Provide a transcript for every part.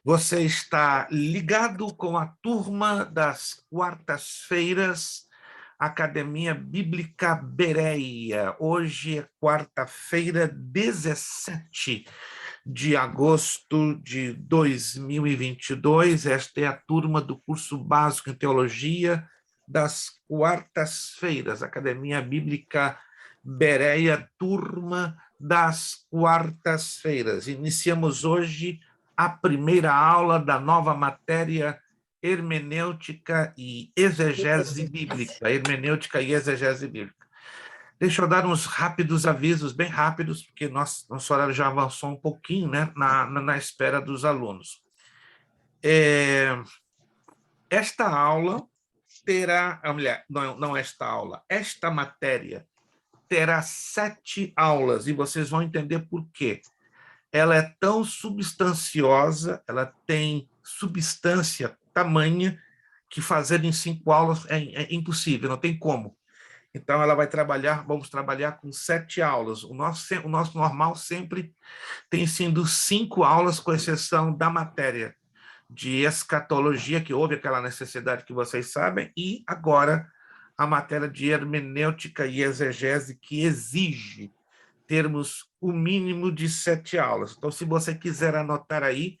Você está ligado com a turma das quartas-feiras, Academia Bíblica Bereia. Hoje é quarta-feira, 17 de agosto de 2022. Esta é a turma do curso básico em teologia das quartas-feiras, Academia Bíblica Bereia, turma das quartas-feiras. Iniciamos hoje a primeira aula da nova matéria hermenêutica e exegese bíblica. Hermenêutica e exegese bíblica. Deixa eu dar uns rápidos avisos, bem rápidos, porque nosso horário já avançou um pouquinho, né, na espera dos alunos. Esta aula terá, não esta aula, esta matéria terá 7 aulas, e vocês vão entender por quê. Ela é tão substanciosa, ela tem substância tamanha, que fazer em 5 aulas é impossível, não tem como. Então, vamos trabalhar com 7 aulas. O nosso normal sempre tem sido 5 aulas, com exceção da matéria de escatologia, que houve aquela necessidade que vocês sabem, e agora a matéria de hermenêutica e exegese, que exige termos o mínimo de 7 aulas. Então, se você quiser anotar aí,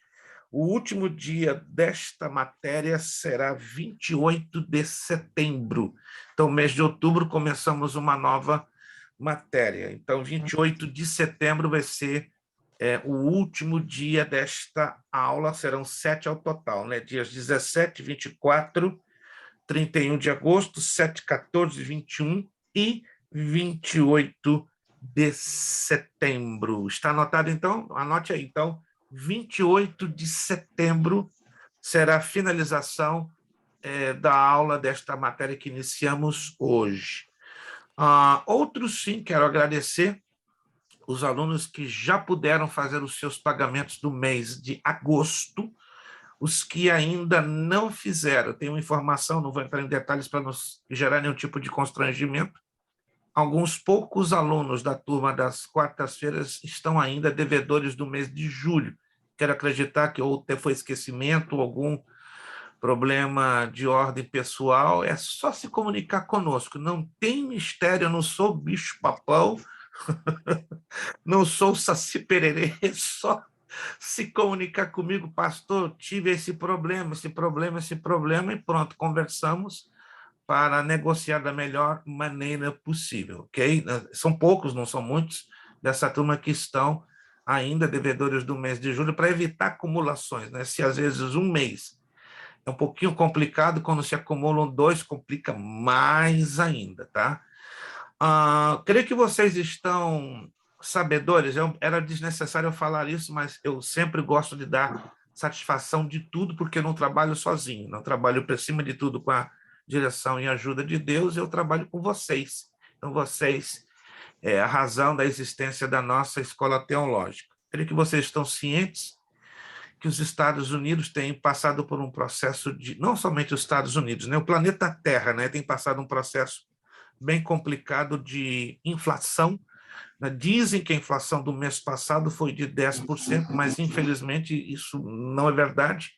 o último dia desta matéria será 28 de setembro. Então, mês de outubro, começamos uma nova matéria. Então, 28 de setembro vai ser o último dia desta aula, serão 7 ao total, né? Dias 17, 24, 31 de agosto, 7, 14, 21 e 28 de setembro. Está anotado, então? Anote aí. Então, 28 de setembro será a finalização da aula desta matéria que iniciamos hoje. Outros, sim, quero agradecer os alunos que já puderam fazer os seus pagamentos do mês de agosto. Os que ainda não fizeram, eu tenho uma informação, não vou entrar em detalhes para não gerar nenhum tipo de constrangimento. Alguns poucos alunos da turma das quartas-feiras estão ainda devedores do mês de julho. Quero acreditar que ou foi esquecimento, ou algum problema de ordem pessoal. É só se comunicar conosco. Não tem mistério, eu não sou bicho-papão, não sou saci pererê, é só se comunicar comigo, pastor, tive esse problema, e pronto, conversamos para negociar da melhor maneira possível, ok? São poucos, não são muitos, dessa turma que estão ainda devedores do mês de julho, para evitar acumulações, né? Se às vezes um mês é um pouquinho complicado, quando se acumulam 2, complica mais ainda, tá? Creio que vocês estão sabedores, era desnecessário eu falar isso, mas eu sempre gosto de dar satisfação de tudo, porque eu não trabalho sozinho, não trabalho por cima de tudo com a direção e ajuda de Deus, eu trabalho com vocês. Então, vocês é a razão da existência da nossa escola teológica. Creio que vocês estão cientes que os Estados Unidos têm passado por um processo de, não somente os Estados Unidos, né, o planeta Terra, né, tem passado um processo bem complicado de inflação. Dizem que a inflação do mês passado foi de 10%, mas infelizmente isso não é verdade,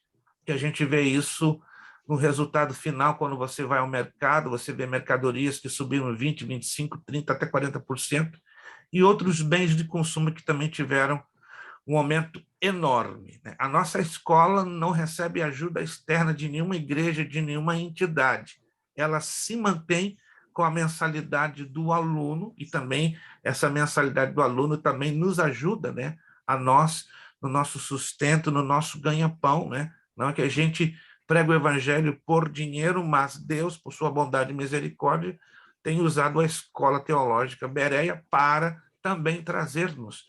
que a gente vê isso no resultado final, quando você vai ao mercado, você vê mercadorias que subiram 20, 25, 30, até 40%, e outros bens de consumo que também tiveram um aumento enorme. A nossa escola não recebe ajuda externa de nenhuma igreja, de nenhuma entidade. Ela se mantém com a mensalidade do aluno, e também essa mensalidade do aluno também nos ajuda, né, a nós, no nosso sustento, no nosso ganha-pão, né? Não é que a gente prega o evangelho por dinheiro, mas Deus, por sua bondade e misericórdia, tem usado a escola teológica Bereia para também trazer-nos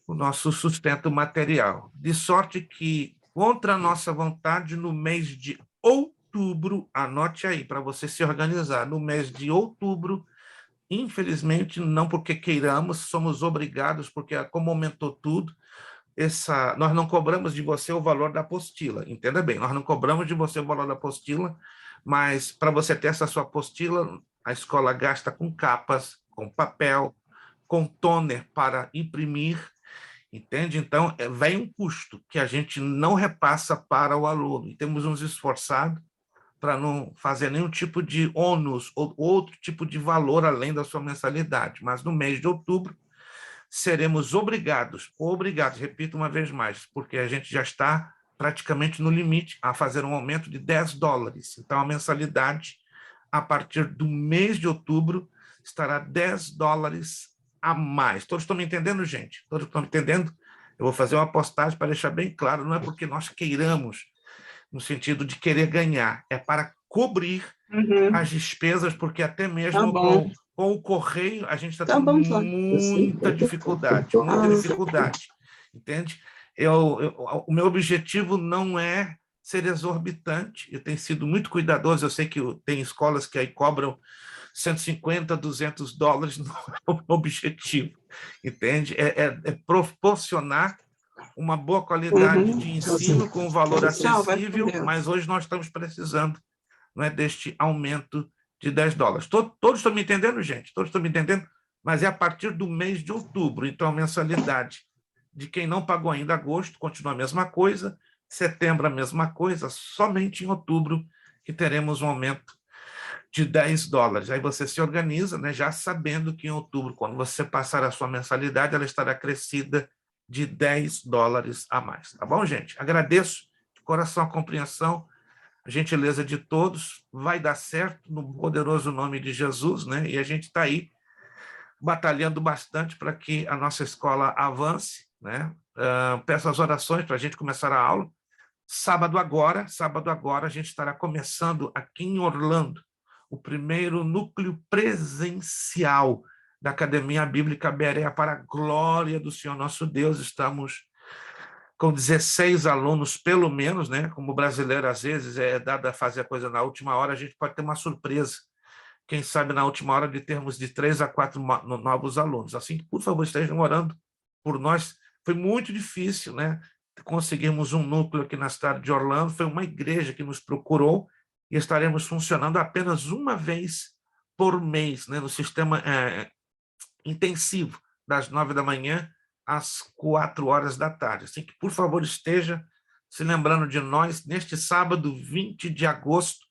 o nosso sustento material. De sorte que, contra a nossa vontade, no mês de outubro, anote aí, para você se organizar, no mês de outubro, infelizmente, não porque queiramos, somos obrigados, porque como aumentou tudo, nós não cobramos de você o valor da apostila, entenda bem, nós não cobramos de você o valor da apostila, mas para você ter essa sua apostila, a escola gasta com capas, com papel, com toner para imprimir, Entende? Então, vem um custo que a gente não repassa para o aluno. E temos nos esforçado para não fazer nenhum tipo de ônus ou outro tipo de valor além da sua mensalidade. Mas no mês de outubro, seremos obrigados, repito uma vez mais, porque a gente já está praticamente no limite a fazer um aumento de $10. Então, a mensalidade, a partir do mês de outubro, estará $10 a mais. Todos estão me entendendo, gente? Todos estão me entendendo? Eu vou fazer uma postagem para deixar bem claro, não é porque nós queiramos, no sentido de querer ganhar, é para cobrir as despesas, porque até Tá mesmo bom. com o correio a gente está Tá tendo bom, tá. muita dificuldade, entende? O meu objetivo não é ser exorbitante, eu tenho sido muito cuidadoso, eu sei que tem escolas que aí cobram 150, $200, não é o objetivo, entende? É proporcionar uma boa qualidade de ensino com um valor Tchau, vai com acessível, Deus. mas hoje nós estamos precisando, não é, deste aumento de $10. Todos estão me entendendo, gente? Todos estão me entendendo? Mas é a partir do mês de outubro. Então, a mensalidade de quem não pagou ainda agosto continua a mesma coisa, setembro a mesma coisa, somente em outubro que teremos um aumento de $10. Aí você se organiza, né, já sabendo que em outubro, quando você passar a sua mensalidade, ela estará crescida de $10 a mais. Tá bom, gente? Agradeço de coração a compreensão, a gentileza de todos. Vai dar certo no poderoso nome de Jesus, né? E a gente está aí batalhando bastante para que a nossa escola avance, né? Peço as orações para a gente começar a aula. Sábado agora, a gente estará começando aqui em Orlando o primeiro núcleo presencial da Academia Bíblica Berea, para a glória do Senhor nosso Deus. Estamos com 16 alunos, pelo menos, né? Como brasileiro, às vezes, é dado a fazer a coisa na última hora, a gente pode ter uma surpresa. Quem sabe, na última hora, de termos de 3 a 4 novos alunos. Assim que, por favor, estejam orando por nós. Foi muito difícil, né? Conseguirmos um núcleo aqui na cidade de Orlando. Foi uma igreja que nos procurou e estaremos funcionando apenas uma vez por mês, né? No sistema intensivo, das 9 da manhã às 4 horas da tarde. Assim que, por favor, esteja se lembrando de nós neste sábado, 20 de agosto,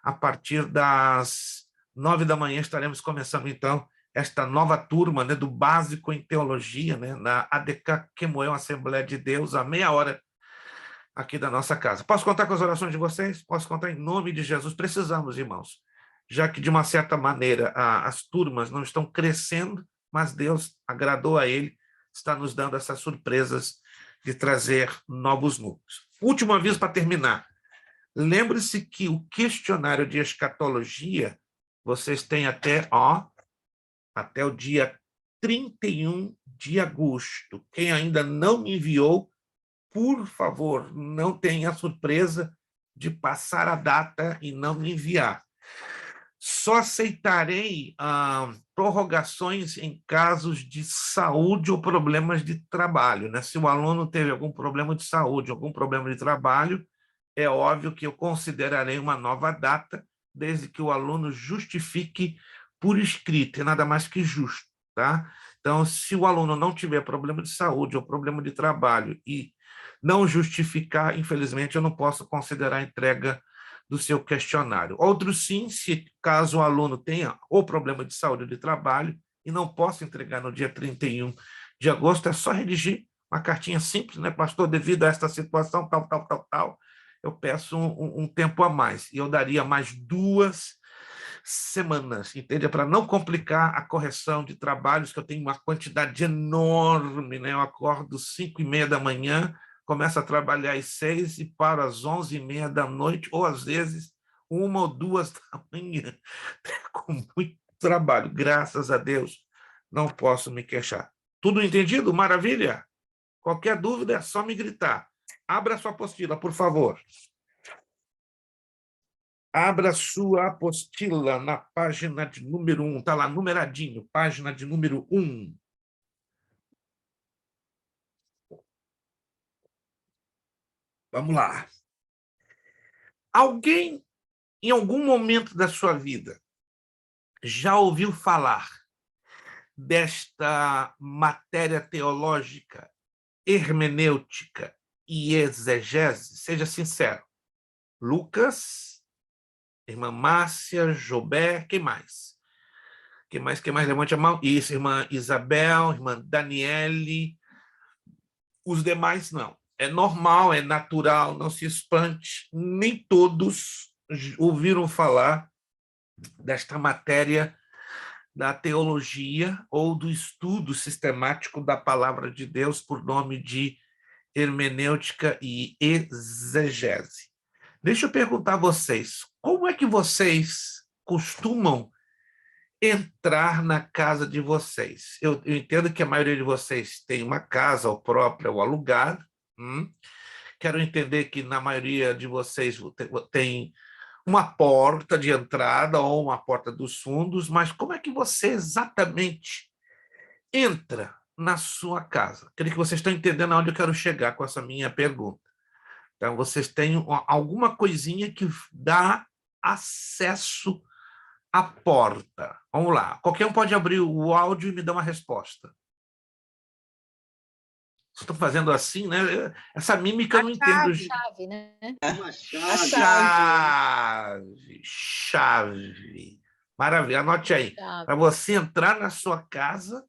a partir das 9 da manhã, estaremos começando, então, esta nova turma, né, do Básico em Teologia, né, na ADK Quemoel, Assembleia de Deus, a meia hora aqui da nossa casa. Posso contar com as orações de vocês? Posso contar em nome de Jesus? Precisamos, irmãos, já que, de uma certa maneira, as turmas não estão crescendo, mas Deus agradou a ele, está nos dando essas surpresas de trazer novos núcleos. Último aviso para terminar. Lembre-se que o questionário de escatologia, vocês têm até o dia 31 de agosto. Quem ainda não me enviou, por favor, não tenha a surpresa de passar a data e não me enviar. Só aceitarei prorrogações em casos de saúde ou problemas de trabalho, né? Se o aluno teve algum problema de saúde, algum problema de trabalho, é óbvio que eu considerarei uma nova data, desde que o aluno justifique por escrito, é nada mais que justo, tá? Então, se o aluno não tiver problema de saúde ou problema de trabalho e não justificar, infelizmente, eu não posso considerar a entrega do seu questionário. Outro sim, se caso o aluno tenha ou problema de saúde ou de trabalho e não possa entregar no dia 31 de agosto, é só redigir uma cartinha simples, né, pastor, devido a esta situação, tal, eu peço um tempo a mais, e eu daria mais 2 semanas, entende? Para não complicar a correção de trabalhos, que eu tenho uma quantidade enorme, né? Eu acordo 5h30 da manhã, começo a trabalhar às 6 e paro às 11h30 da noite, ou às vezes 1 ou 2 da manhã, com muito trabalho. Graças a Deus, não posso me queixar. Tudo entendido? Maravilha? Qualquer dúvida é só me gritar. Abra sua apostila, por favor. Abra sua apostila na página de número 1. Está lá, numeradinho, página de número 1. Vamos lá. Alguém, em algum momento da sua vida, já ouviu falar desta matéria teológica hermenêutica e exegese? Seja sincero. Lucas, irmã Márcia, Jobé, quem mais? Quem mais? Quem mais? Levante a mão. Isso, irmã Isabel, irmã Daniele. Os demais, não. É normal, é natural, não se espante. Nem todos ouviram falar desta matéria da teologia ou do estudo sistemático da palavra de Deus por nome de hermenêutica e exegese. Deixa eu perguntar a vocês, como é que vocês costumam entrar na casa de vocês? Eu entendo que a maioria de vocês tem uma casa ou própria ou alugada. Quero entender que na maioria de vocês tem uma porta de entrada ou uma porta dos fundos, mas como é que você exatamente entra na sua casa? Queria que vocês estão entendendo aonde eu quero chegar com essa minha pergunta. Então, vocês têm alguma coisinha que dá acesso à porta. Vamos lá. Qualquer um pode abrir o áudio e me dar uma resposta. Vocês estão fazendo assim, né? Essa mímica eu não entendo. Chave, né? Uma Chave. Maravilha, anote aí. Para você entrar na sua casa,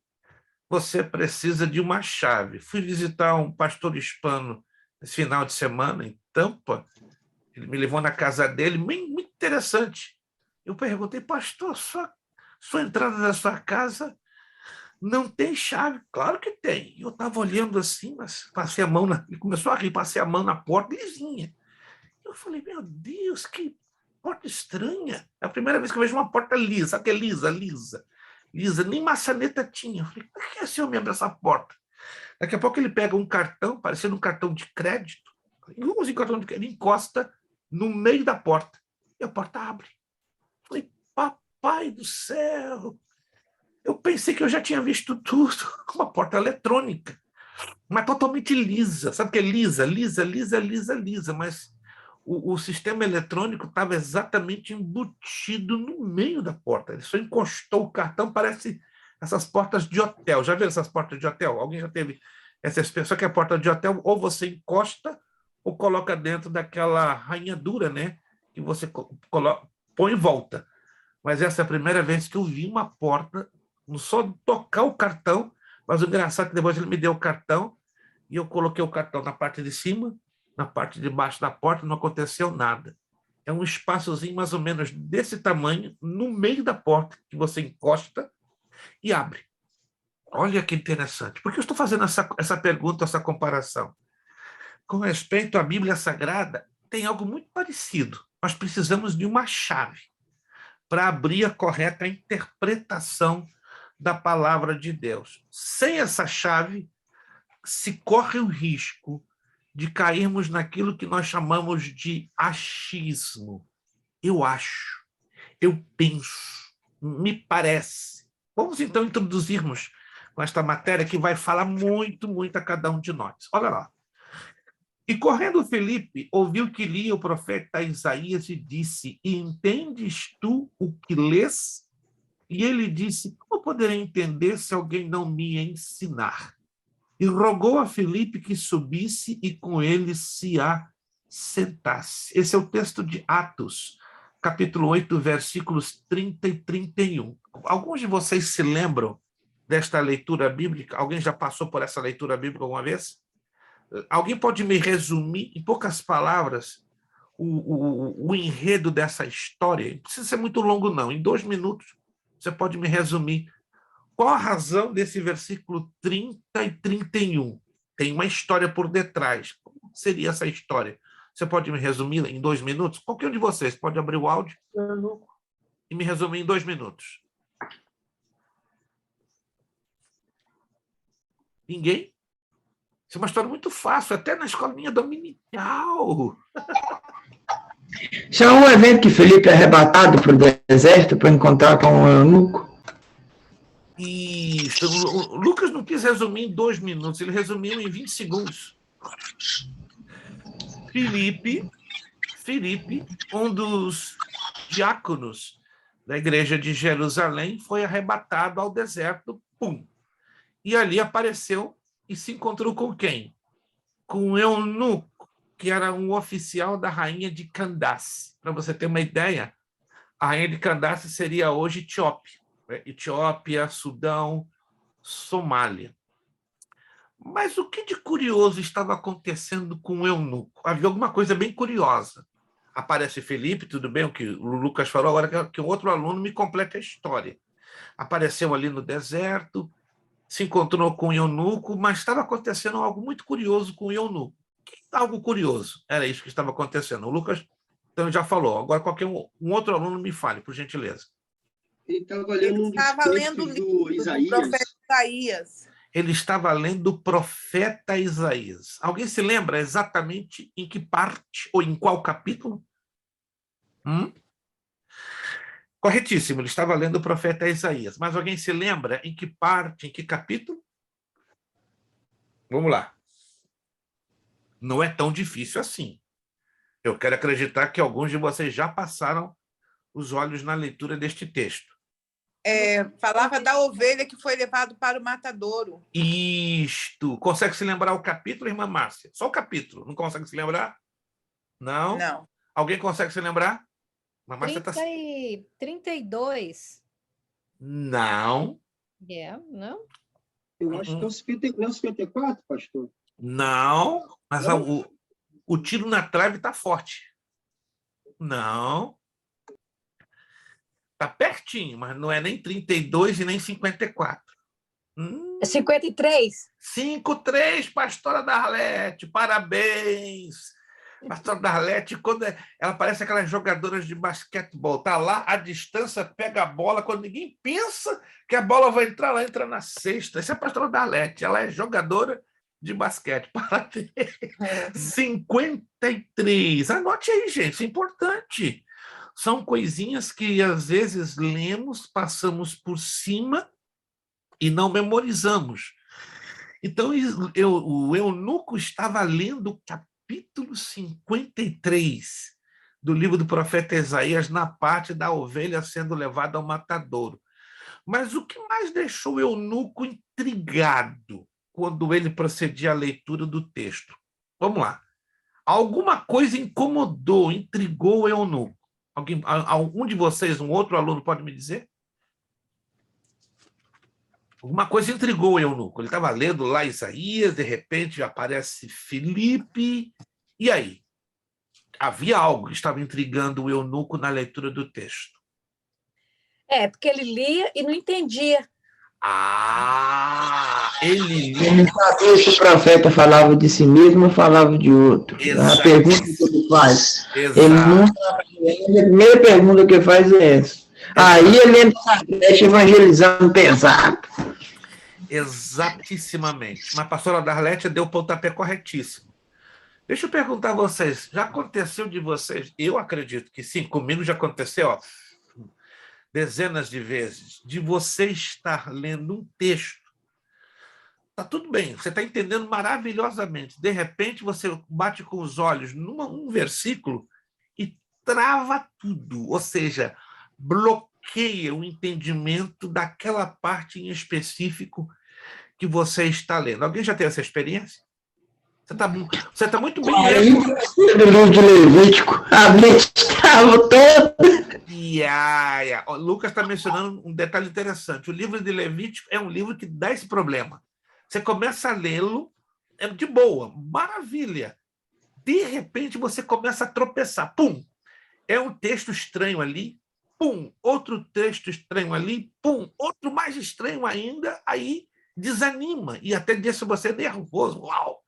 você precisa de uma chave. Fui visitar um pastor hispano esse final de semana, em Tampa. Ele me levou na casa dele, muito interessante. Eu perguntei, pastor, sua entrada na sua casa não tem chave? Claro que tem. Eu estava olhando assim, mas passei a mão, ele começou a rir, passei a mão na porta lisinha. Eu falei, meu Deus, que porta estranha. É a primeira vez que eu vejo uma porta lisa. Sabe o que é lisa? Lisa, nem maçaneta tinha. Eu falei, por que esse homem abre essa porta? Daqui a pouco ele pega um cartão, parecendo um cartão de crédito, igualzinho cartão de crédito, ele encosta no meio da porta, e a porta abre. Eu falei, papai do céu, eu pensei que eu já tinha visto tudo, uma porta eletrônica, mas totalmente lisa. Sabe o que é lisa? Lisa, mas o sistema eletrônico estava exatamente embutido no meio da porta. Ele só encostou o cartão, parece essas portas de hotel. Já viram essas portas de hotel? Alguém já teve essa experiência? Só que a porta de hotel, ou você encosta, ou coloca dentro daquela ranhadura, né? Que você põe e volta. Mas essa é a primeira vez que eu vi uma porta, não só tocar o cartão, mas o engraçado é que depois ele me deu o cartão, e eu coloquei o cartão na parte de cima, na parte de baixo da porta, não aconteceu nada. É um espaçozinho mais ou menos desse tamanho, no meio da porta, que você encosta e abre. Olha que interessante. Por que eu estou fazendo essa pergunta, essa comparação? Com respeito à Bíblia Sagrada, tem algo muito parecido. Nós precisamos de uma chave para abrir a correta interpretação da palavra de Deus. Sem essa chave, se corre o risco de cairmos naquilo que nós chamamos de achismo. Eu acho, eu penso, me parece. Vamos então introduzirmos com esta matéria que vai falar muito a cada um de nós. Olha lá. E correndo Felipe, ouviu que lia o profeta Isaías e disse, entendes tu o que lês? E ele disse, como poderei entender se alguém não me ensinar? E rogou a Felipe que subisse e com ele se assentasse. Esse é o texto de Atos, capítulo 8, versículos 30 e 31. Alguns de vocês se lembram desta leitura bíblica? Alguém já passou por essa leitura bíblica alguma vez? Alguém pode me resumir, em poucas palavras, o enredo dessa história? Não precisa ser muito longo, não. Em 2 minutos, você pode me resumir qual a razão desse versículo 30 e 31? Tem uma história por detrás. Como seria essa história? Você pode me resumir em 2 minutos? Qualquer um de vocês pode abrir o áudio e me resumir em 2 minutos. Ninguém? Isso é uma história muito fácil, até na escolinha dominical. Isso é um evento que Felipe é arrebatado para o deserto para encontrar com o eunuco? Isso. O Lucas não quis resumir em 2 minutos, ele resumiu em 20 segundos. Felipe, um dos diáconos da igreja de Jerusalém, foi arrebatado ao deserto, pum. E ali apareceu e se encontrou com quem? Com o eunuco, que era um oficial da rainha de Candace. Para você ter uma ideia, a rainha de Candace seria hoje Etiópia. Etiópia, Sudão, Somália. Mas o que de curioso estava acontecendo com o eunuco? Havia alguma coisa bem curiosa. Aparece Felipe, tudo bem, o que o Lucas falou, agora que um outro aluno me completa a história. Apareceu ali no deserto, se encontrou com o eunuco, mas estava acontecendo algo muito curioso com o eunuco. Algo curioso, era isso que estava acontecendo. O Lucas então, já falou, agora qualquer um outro aluno me fale, por gentileza. Ele estava lendo um dos textos do Isaías. Do profeta Isaías. Ele estava lendo o profeta Isaías. Alguém se lembra exatamente em que parte ou em qual capítulo? Corretíssimo, ele estava lendo o profeta Isaías. Mas alguém se lembra em que parte, em que capítulo? Vamos lá. Não é tão difícil assim. Eu quero acreditar que alguns de vocês já passaram os olhos na leitura deste texto. Falava da ovelha que foi levado para o matadouro. Isto. Consegue se lembrar o capítulo, irmã Márcia? Só o capítulo. Não consegue se lembrar? Não? Não. Alguém consegue se lembrar? A Márcia 32. Não. Não? Eu acho que é o 54, pastor. Não. Mas o tiro na trave está forte. Não. Está pertinho, mas não é nem 32 e nem 54. É 53. 53, pastora Darlete, parabéns. Pastora Darlete, quando ela parece aquelas jogadoras de basquetebol, tá lá, à distância, pega a bola, quando ninguém pensa que a bola vai entrar, ela entra na cesta. Essa é a pastora Darlete, ela é jogadora de basquete. Parabéns. 53. Anote aí, gente, isso é importante. São coisinhas que às vezes lemos, passamos por cima e não memorizamos. Então, o eunuco estava lendo o capítulo 53 do livro do profeta Isaías, na parte da ovelha sendo levada ao matadouro. Mas o que mais deixou o eunuco intrigado quando ele procedia à leitura do texto? Vamos lá. Alguma coisa incomodou, intrigou o eunuco. Algum de vocês, um outro aluno, pode me dizer? Alguma coisa intrigou o eunuco. Ele estava lendo lá Isaías, de repente aparece Filipe. E aí? Havia algo que estava intrigando o eunuco na leitura do texto. Porque ele lia e não entendia. Ele lia. Ele sabia se o profeta falava de si mesmo ou falava de outro. Exato. A pergunta que ele faz. Exato. Ele não sabe. A primeira pergunta que ele faz é essa. Aí ele entra na brecha evangelizando pesado. Exatissimamente. Mas a pastora Darlete deu o pontapé corretíssimo. Deixa eu perguntar a vocês, já aconteceu de vocês? Eu acredito que sim, comigo já aconteceu, dezenas de vezes, de você estar lendo um texto. Está tudo bem, você está entendendo maravilhosamente. De repente, você bate com os olhos num versículo e trava tudo, ou seja, bloqueia o entendimento daquela parte em específico que você está lendo. Alguém já teve essa experiência? Você está muito bem lendo. No livro de Levítico, a mente estava toda. O Lucas está mencionando um detalhe interessante. O livro de Levítico é um livro que dá esse problema. Você começa a lê-lo, é de boa, maravilha. De repente, você começa a tropeçar. Pum! É um texto estranho ali. Pum! Outro texto estranho ali. Pum! Outro mais estranho ainda. Aí desanima. E até deixa você nervoso. Uau!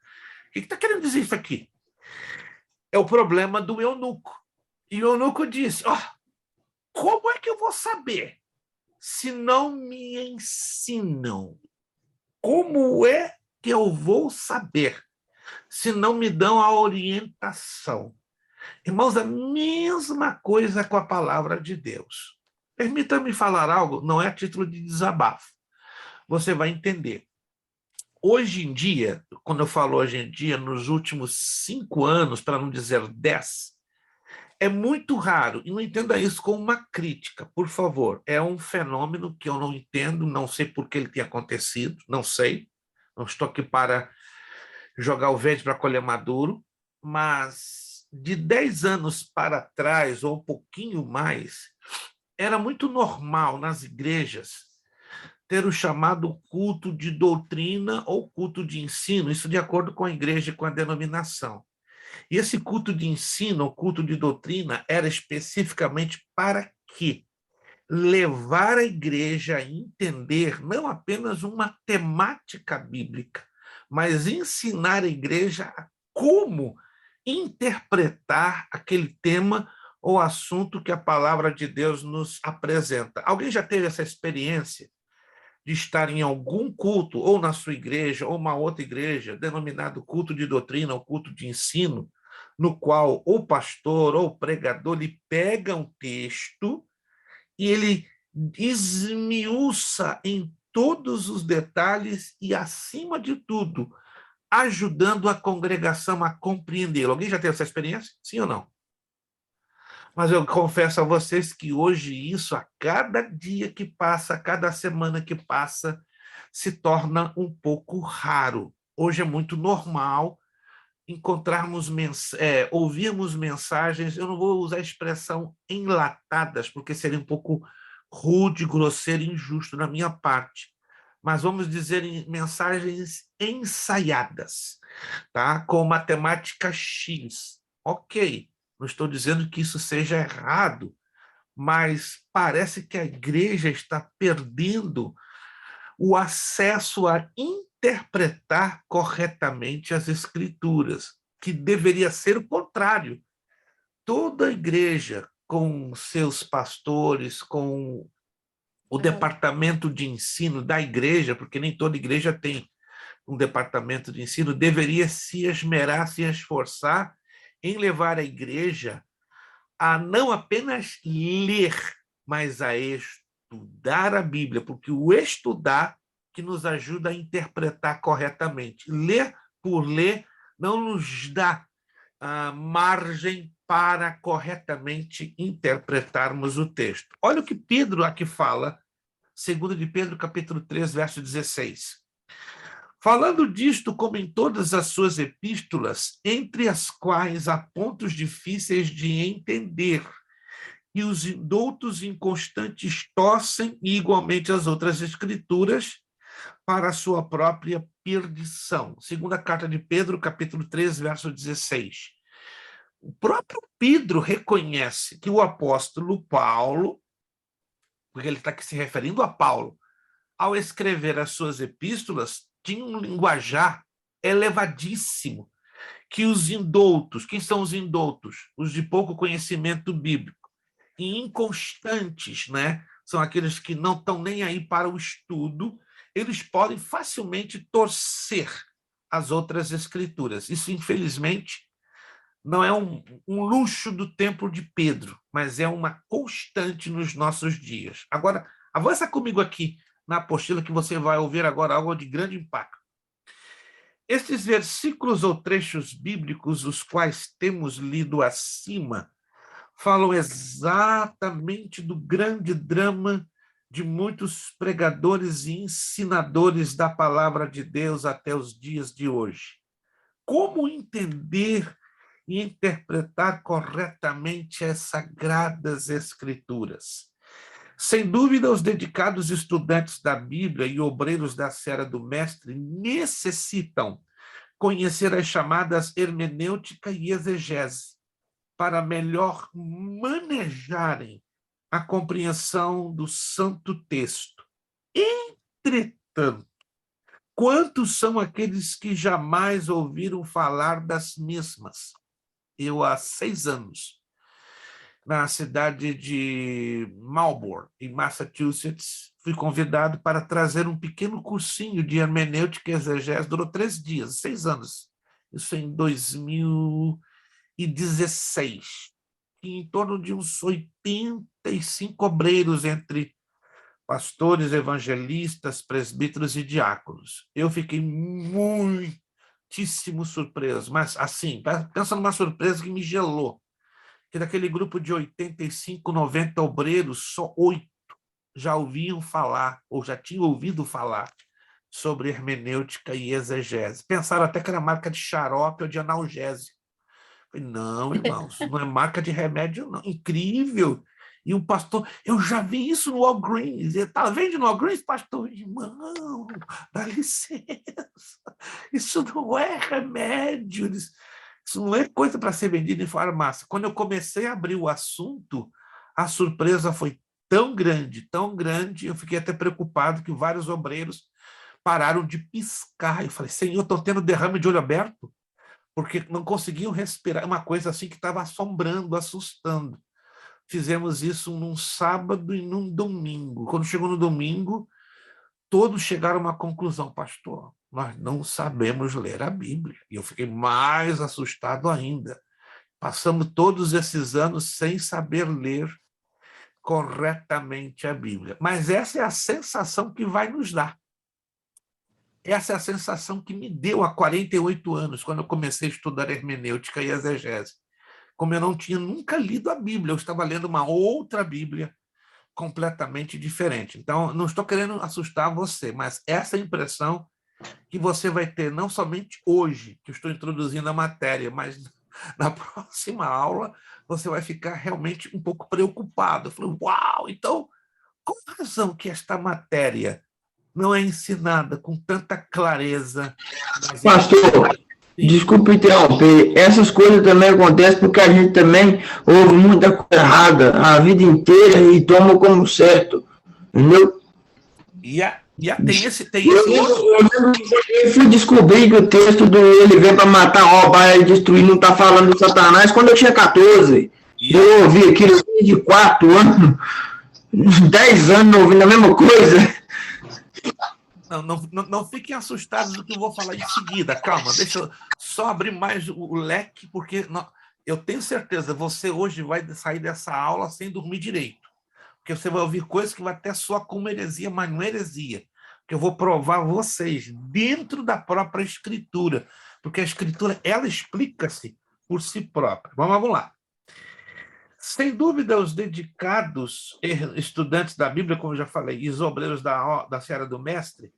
O que está querendo dizer isso aqui? É o problema do eunuco. E o eunuco disse, como é que eu vou saber se não me ensinam? Como é que eu vou saber se não me dão a orientação? Irmãos, a mesma coisa com a palavra de Deus. Permita-me falar algo, não é a título de desabafo. Você vai entender. Hoje em dia, quando eu falo hoje em dia, nos últimos 5 anos, para não dizer 10, é muito raro, e não entenda isso como uma crítica, por favor. É um fenômeno que eu não entendo, não sei por que ele tem acontecido, não sei não estou aqui para jogar o verde para colher maduro, mas de 10 anos para trás, ou um pouquinho mais, era muito normal nas igrejas ter o chamado culto de doutrina ou culto de ensino, isso de acordo com a igreja e com a denominação. E esse culto de ensino, ou culto de doutrina, era especificamente para quê? Levar a igreja a entender não apenas uma temática bíblica, mas ensinar a igreja a como interpretar aquele tema ou assunto que a palavra de Deus nos apresenta. Alguém já teve essa experiência de estar em algum culto, ou na sua igreja, ou uma outra igreja, denominado culto de doutrina ou culto de ensino, no qual o pastor ou o pregador lhe pega um texto e ele esmiuça em todos os detalhes e, acima de tudo, ajudando a congregação a compreendê-lo. Alguém já teve essa experiência? Sim ou não? Mas eu confesso a vocês que hoje isso, a cada dia que passa, a cada semana que passa, se torna um pouco raro. Hoje é muito normal encontrarmos, ouvirmos mensagens, eu não vou usar a expressão enlatadas, porque seria um pouco rude, grosseiro e injusto da minha parte, mas vamos dizer mensagens ensaiadas, tá? Com matemática X. Ok, não estou dizendo que isso seja errado, mas parece que a igreja está perdendo o acesso a interpretar corretamente as Escrituras, que deveria ser o contrário. Toda a igreja, com seus pastores, com o departamento de ensino da igreja, porque nem toda igreja tem um departamento de ensino, deveria se esmerar, se esforçar em levar a igreja a não apenas ler, mas a estudar a Bíblia, porque o estudar que nos ajuda a interpretar corretamente. Ler por ler não nos dá margem para corretamente interpretarmos o texto. Olha o que Pedro aqui fala, 2 de Pedro, capítulo 3, verso 16. Falando disto, como em todas as suas epístolas, entre as quais há pontos difíceis de entender, e os indoutos inconstantes torcem, e igualmente as outras escrituras, para a sua própria perdição. Segunda carta de Pedro, capítulo 3, verso 16. O próprio Pedro reconhece que o apóstolo Paulo, porque ele está aqui se referindo a Paulo, ao escrever as suas epístolas, tinha um linguajar elevadíssimo, que os indoutos, quem são os indoutos? Os de pouco conhecimento bíblico, e inconstantes, né? São aqueles que não estão nem aí para o estudo, eles podem facilmente torcer as outras escrituras. Isso, infelizmente, não é um luxo do tempo de Pedro, mas é uma constante nos nossos dias. Agora, avança comigo aqui na apostila que você vai ouvir agora algo de grande impacto. Estes versículos ou trechos bíblicos, os quais temos lido acima, falam exatamente do grande drama de muitos pregadores e ensinadores da palavra de Deus até os dias de hoje. Como entender e interpretar corretamente as sagradas Escrituras? Sem dúvida, os dedicados estudantes da Bíblia e obreiros da seara do Mestre necessitam conhecer as chamadas hermenêutica e exegese para melhor manejarem a compreensão do Santo Texto. Entretanto, quantos são aqueles que jamais ouviram falar das mesmas? Eu, há 6 anos, na cidade de Marlborough, em Massachusetts, fui convidado para trazer um pequeno cursinho de hermenêutica e exegese, durou 3 dias, 6 anos. Isso em 2016. E em torno de uns 85 obreiros, entre pastores, evangelistas, presbíteros e diáconos. Eu fiquei muitíssimo surpreso, mas assim, pensa numa surpresa que me gelou, que daquele grupo de 85, 90 obreiros, só 8 já ouviam falar, ou já tinham ouvido falar sobre hermenêutica e exegese. Pensaram até que era marca de xarope ou de analgésico. Falei, não, irmãos, não é marca de remédio, não. Incrível. E o pastor, eu já vi isso no Walgreens. Ele tá, vende no Walgreens, pastor? Irmão, dá licença. Isso não é remédio. Isso não é coisa para ser vendida em farmácia. Quando eu comecei a abrir o assunto, a surpresa foi tão grande, eu fiquei até preocupado que vários obreiros pararam de piscar. Eu falei, Senhor, estou tendo derrame de olho aberto, porque não conseguiam respirar. Uma coisa assim que estava assombrando, assustando. Fizemos isso num sábado e num domingo. Quando chegou no domingo, todos chegaram a uma conclusão, pastor, nós não sabemos ler a Bíblia. E eu fiquei mais assustado ainda. Passamos todos esses anos sem saber ler corretamente a Bíblia. Mas essa é a sensação que vai nos dar. Essa é a sensação que me deu há 48 anos, quando eu comecei a estudar hermenêutica e exegese. Como eu não tinha nunca lido a Bíblia, eu estava lendo uma outra Bíblia completamente diferente. Então, não estou querendo assustar você, mas essa impressão que você vai ter não somente hoje, que eu estou introduzindo a matéria, mas na próxima aula você vai ficar realmente um pouco preocupado. Eu falei, uau, então, qual a razão que esta matéria não é ensinada com tanta clareza? Pastor, desculpe interromper, essas coisas também acontecem porque a gente também ouve muita coisa errada a vida inteira e toma como certo, entendeu? Tem esse outro. Eu fui descobrir que o texto do ele vem para matar, roubar e destruir não está falando de Satanás quando eu tinha 14. Eu ouvi aquilo de 4 anos, 10 anos ouvindo a mesma coisa. Não fiquem assustados do que eu vou falar em seguida. Calma, deixa eu só abrir mais o leque, porque eu tenho certeza, você hoje vai sair dessa aula sem dormir direito. Porque você vai ouvir coisas que vai até soar como heresia, mas não é heresia. Que eu vou provar a vocês dentro da própria Escritura. Porque a Escritura, ela explica-se por si própria. Vamos lá. Sem dúvida, os dedicados estudantes da Bíblia, como eu já falei, e os obreiros da seara do mestre,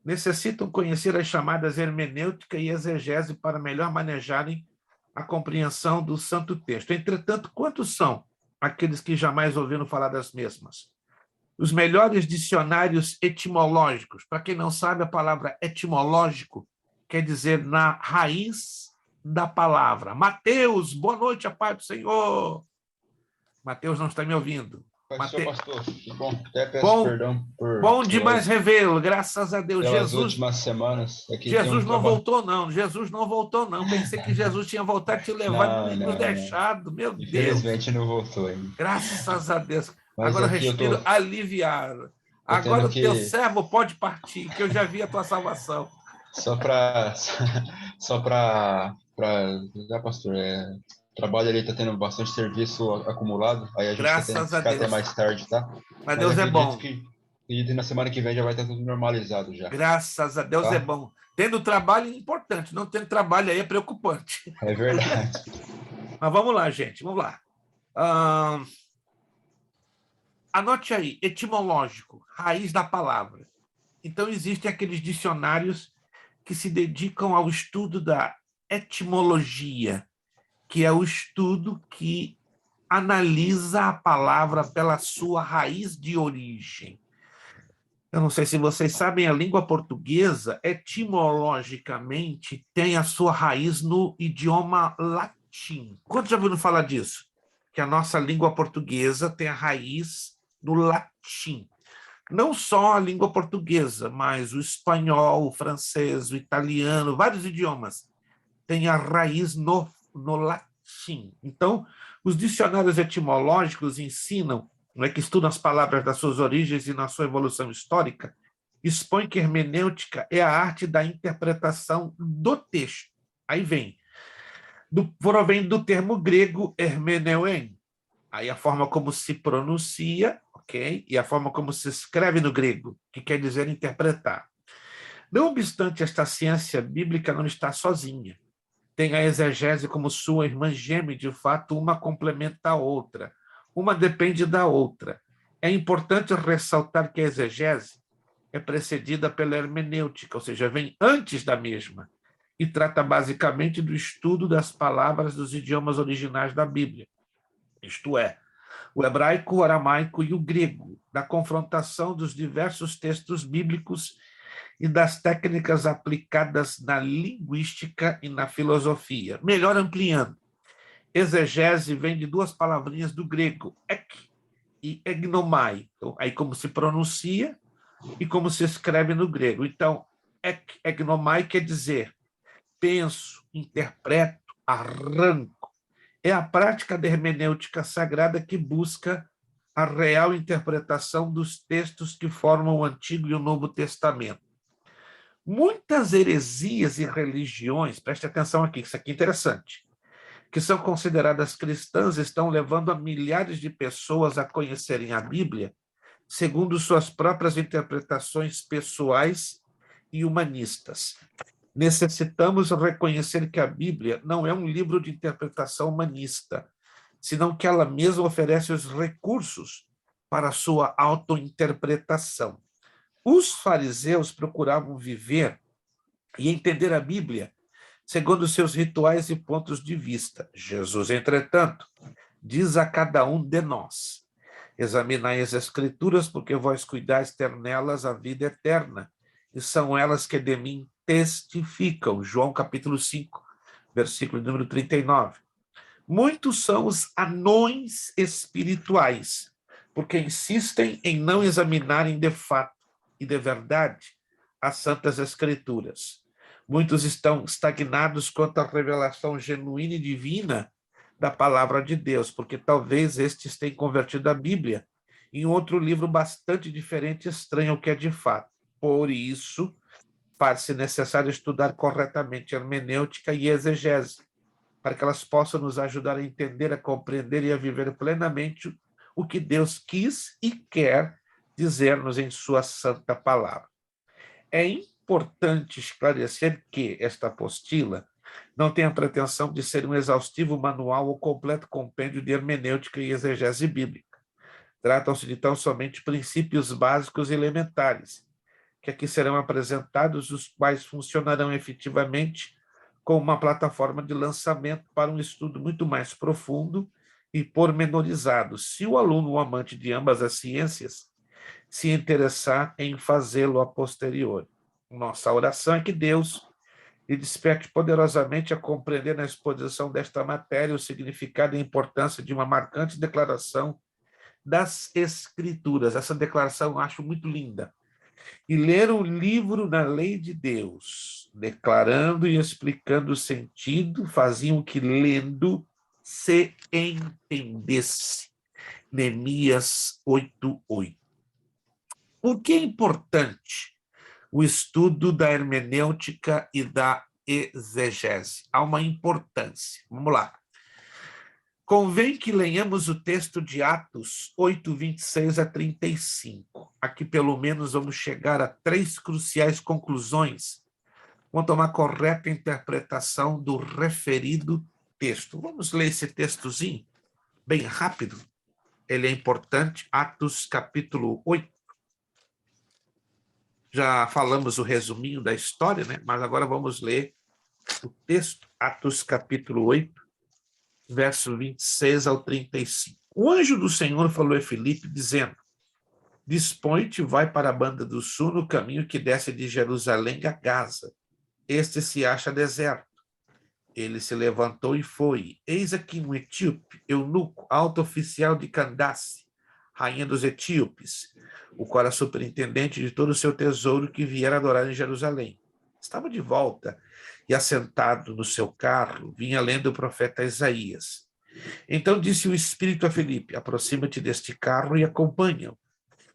necessitam conhecer as chamadas hermenêutica e exegese para melhor manejarem a compreensão do Santo Texto. Entretanto, quantos são aqueles que jamais ouviram falar das mesmas? Os melhores dicionários etimológicos. Para quem não sabe, a palavra etimológico quer dizer na raiz da palavra. Mateus, boa noite, a paz do Senhor. Mateus não está me ouvindo. Pastor, que bom. Até peço perdão por... Bom demais revê-lo, graças a Deus. Pelas últimas semanas. Jesus não voltou, não. Jesus não voltou, não. Pensei que Jesus tinha voltado e te levado e nos deixado. Meu Deus. Infelizmente não voltou ainda. Graças a Deus. Mas agora respiro aliviado. Agora o teu servo pode partir, que eu já vi a tua salvação. Só para pastor, o trabalho ali está tendo bastante serviço acumulado, aí a gente está tendo que ficar até mais tarde, tá? Mas Deus é bom. E na semana que vem já vai estar tudo normalizado já. Graças a Deus, tá? É bom. Tendo trabalho é importante, não tendo trabalho aí é preocupante. É verdade. Mas vamos lá, gente, vamos lá. Anote aí, etimológico, raiz da palavra. Então, existem aqueles dicionários que se dedicam ao estudo da etimologia, que é o estudo que analisa a palavra pela sua raiz de origem. Eu não sei se vocês sabem, a língua portuguesa, etimologicamente, tem a sua raiz no idioma latim. Quantos já ouviram falar disso? Que a nossa língua portuguesa tem a raiz no latim. Não só a língua portuguesa, mas o espanhol, o francês, o italiano, vários idiomas têm a raiz no latim. Então, os dicionários etimológicos ensinam, que estudam as palavras das suas origens e na sua evolução histórica, expõe que hermenêutica é a arte da interpretação do texto. Aí provém do termo grego hermeneuem, aí a forma como se pronuncia, ok? E a forma como se escreve no grego, que quer dizer interpretar. Não obstante, esta ciência bíblica não está sozinha. Tem a exegese como sua irmã gêmea, de fato, uma complementa a outra. Uma depende da outra. É importante ressaltar que a exegese é precedida pela hermenêutica, ou seja, vem antes da mesma, e trata basicamente do estudo das palavras dos idiomas originais da Bíblia, isto é, o hebraico, o aramaico e o grego, da confrontação dos diversos textos bíblicos e das técnicas aplicadas na linguística e na filosofia. Melhor ampliando, exegese vem de duas palavrinhas do grego, ek e egnomai, então, aí como se pronuncia e como se escreve no grego. Então, ek, egnomai quer dizer penso, interpreto, arranco. É a prática da hermenêutica sagrada que busca a real interpretação dos textos que formam o Antigo e o Novo Testamento. Muitas heresias e religiões, preste atenção aqui, isso aqui é interessante, que são consideradas cristãs, estão levando a milhares de pessoas a conhecerem a Bíblia segundo suas próprias interpretações pessoais e humanistas. Necessitamos reconhecer que a Bíblia não é um livro de interpretação humanista, senão que ela mesma oferece os recursos para a sua autointerpretação. Os fariseus procuravam viver e entender a Bíblia segundo seus rituais e pontos de vista. Jesus, entretanto, diz a cada um de nós: examinai as Escrituras, porque vós cuidais ter nelas a vida eterna, e são elas que de mim testificam. João capítulo 5, versículo número 39. Muitos são os anões espirituais, porque insistem em não examinarem de fato e de verdade as Santas Escrituras. Muitos estão estagnados quanto à revelação genuína e divina da palavra de Deus, porque talvez estes tenham convertido a Bíblia em outro livro bastante diferente e estranho ao que é de fato. Por isso, faz-se necessário estudar corretamente hermenêutica e exegese, para que elas possam nos ajudar a entender, a compreender e a viver plenamente o que Deus quis e quer dizer-nos em sua santa palavra. É importante esclarecer que esta apostila não tem a pretensão de ser um exaustivo manual ou completo compêndio de hermenêutica e exegese bíblica. Tratam-se de tão somente princípios básicos e elementares, que aqui serão apresentados, os quais funcionarão efetivamente como uma plataforma de lançamento para um estudo muito mais profundo e pormenorizado, se o aluno ou amante de ambas as ciências se interessar em fazê-lo a posteriori. Nossa oração é que Deus lhe desperte poderosamente a compreender na exposição desta matéria o significado e a importância de uma marcante declaração das Escrituras. Essa declaração eu acho muito linda. E ler o livro da lei de Deus, declarando e explicando o sentido, faziam que, lendo, se entendesse. Neemias 8:8. Por que é importante o estudo da hermenêutica e da exegese? Há uma importância. Vamos lá. Convém que leiamos o texto de Atos 8, 26 a 35. Aqui, pelo menos, vamos chegar a 3 cruciais conclusões quanto a uma correta interpretação do referido texto. Vamos ler esse textozinho bem rápido. Ele é importante. Atos capítulo 8. Já falamos o resuminho da história, né? Mas agora vamos ler o texto. Atos capítulo 8. Verso 26 ao 35. O anjo do Senhor falou a Filipe, dizendo: dispõe-te, vai para a banda do sul, no caminho que desce de Jerusalém a Gaza. Este se acha deserto. Ele se levantou e foi. Eis aqui um etíope, eunuco, alto oficial de Candace, rainha dos etíopes, o qual era superintendente de todo o seu tesouro, que viera adorar em Jerusalém. Estava de volta e, assentado no seu carro, vinha lendo o profeta Isaías. Então disse o Espírito a Filipe: aproxima-te deste carro e acompanha-o.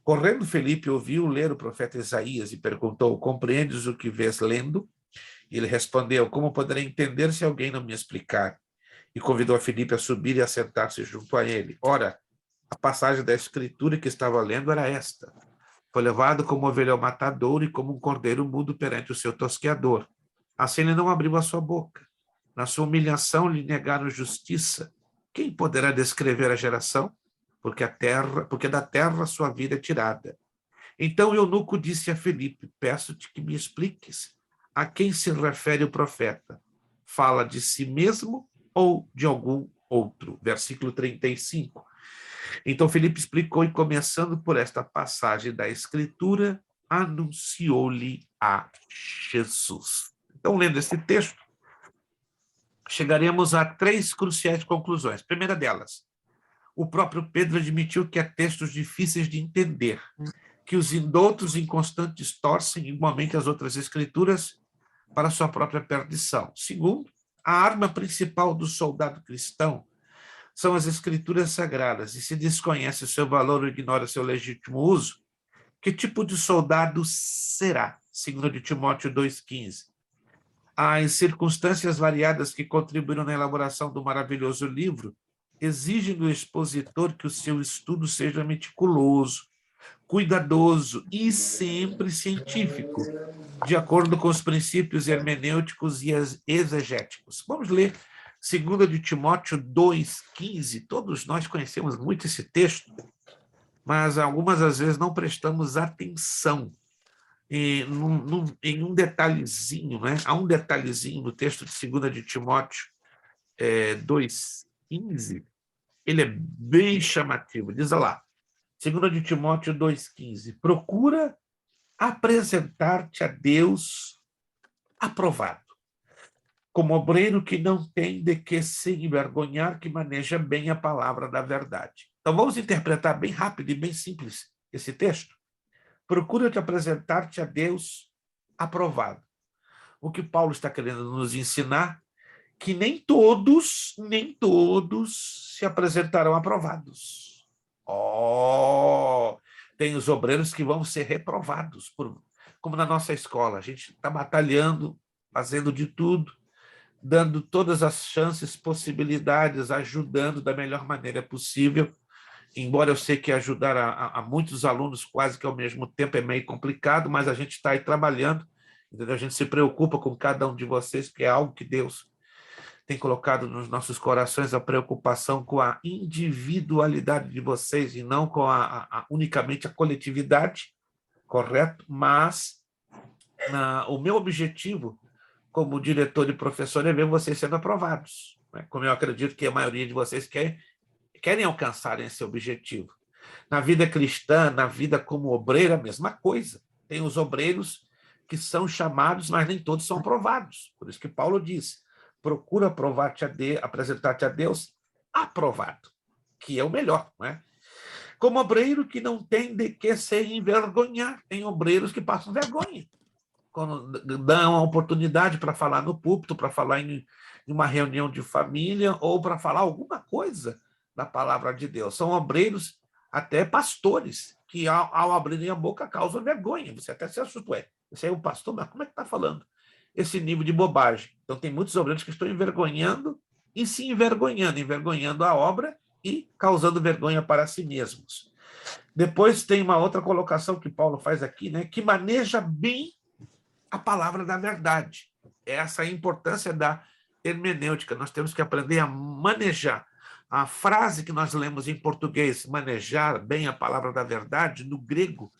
Correndo, Filipe ouviu ler o profeta Isaías e perguntou: compreendes o que vês lendo? E ele respondeu: como poderei entender se alguém não me explicar? E convidou a Filipe a subir e a sentar-se junto a ele. Ora, a passagem da Escritura que estava lendo era esta: foi levado como ovelha ao matadouro e como um cordeiro mudo perante o seu tosqueador. Assim ele não abriu a sua boca. Na sua humilhação lhe negaram justiça. Quem poderá descrever a geração? Porque da terra sua vida é tirada. Então Eunuco disse a Filipe: peço-te que me expliques a quem se refere o profeta. Fala de si mesmo ou de algum outro? Versículo 35. Então Filipe explicou, e começando por esta passagem da Escritura, anunciou-lhe a Jesus. Então, lendo esse texto, chegaremos a 3 cruciais conclusões. Primeira delas, o próprio Pedro admitiu que há textos difíceis de entender, que os indoutos inconstantes torcem igualmente as outras escrituras para sua própria perdição. Segundo, a arma principal do soldado cristão são as escrituras sagradas, e se desconhece o seu valor ou ignora seu legítimo uso, que tipo de soldado será? 2 Timóteo 2,15. As circunstâncias variadas que contribuíram na elaboração do maravilhoso livro exigem do expositor que o seu estudo seja meticuloso, cuidadoso e sempre científico, de acordo com os princípios hermenêuticos e exegéticos. Vamos ler 2 de Timóteo 2,15. Todos nós conhecemos muito esse texto, mas algumas das vezes não prestamos atenção em um detalhezinho, né? Há um detalhezinho no texto de 2 de Timóteo 2,15, ele é bem chamativo. Diz lá, 2 de Timóteo 2,15, procura apresentar-te a Deus aprovado, como obreiro que não tem de que se envergonhar, que maneja bem a palavra da verdade. Então, vamos interpretar bem rápido e bem simples esse texto. Procura te apresentar-te a Deus aprovado. O que Paulo está querendo nos ensinar, que nem todos se apresentarão aprovados. Tem os obreiros que vão ser reprovados, como na nossa escola. A gente está batalhando, fazendo de tudo, dando todas as chances, possibilidades, ajudando da melhor maneira possível, embora eu sei que ajudar a muitos alunos quase que ao mesmo tempo é meio complicado, mas a gente está aí trabalhando, entendeu? A gente se preocupa com cada um de vocês, porque é algo que Deus tem colocado nos nossos corações, a preocupação com a individualidade de vocês e não com unicamente a coletividade, correto? Mas o meu objetivo como diretor e professor é ver vocês sendo aprovados, né? Como eu acredito que a maioria de vocês querem alcançar esse objetivo. Na vida cristã, na vida como obreiro, a mesma coisa. Tem os obreiros que são chamados, mas nem todos são aprovados. Por isso que Paulo diz, procura apresentar-te a Deus aprovado, que é o melhor, né? Como obreiro que não tem de que se envergonhar. Tem obreiros que passam vergonha quando dão uma oportunidade para falar no púlpito, para falar em uma reunião de família ou para falar alguma coisa da palavra de Deus. São obreiros, até pastores, que ao abrirem a boca causam vergonha. Você até se assusta. Você é o pastor, mas como é que está falando esse nível de bobagem? Então, tem muitos obreiros que estão envergonhando e se envergonhando a obra e causando vergonha para si mesmos. Depois tem uma outra colocação que Paulo faz aqui, né, que maneja bem a palavra da verdade. Essa é a importância da hermenêutica. Nós temos que aprender a manejar. A frase que nós lemos em português, manejar bem a palavra da verdade, no grego,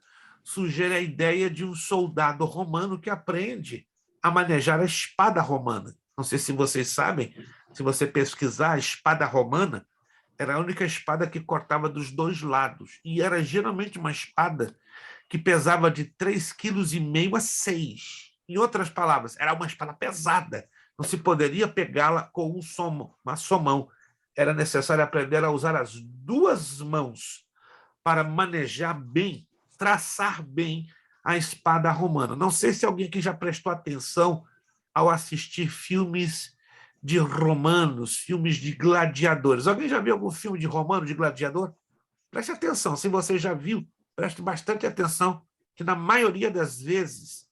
sugere a ideia de um soldado romano que aprende a manejar a espada romana. Não sei se vocês sabem, se você pesquisar, a espada romana era a única espada que cortava dos dois lados. E era geralmente uma espada que pesava de 3,5 kg a 6. Em outras palavras, era uma espada pesada. Não se poderia pegá-la com uma só mão. Era necessário aprender a usar as duas mãos para manejar bem, traçar bem a espada romana. Não sei se alguém aqui já prestou atenção ao assistir filmes de romanos, filmes de gladiadores. Alguém já viu algum filme de romano, de gladiador? Preste atenção, se você já viu, preste bastante atenção, que na maioria das vezes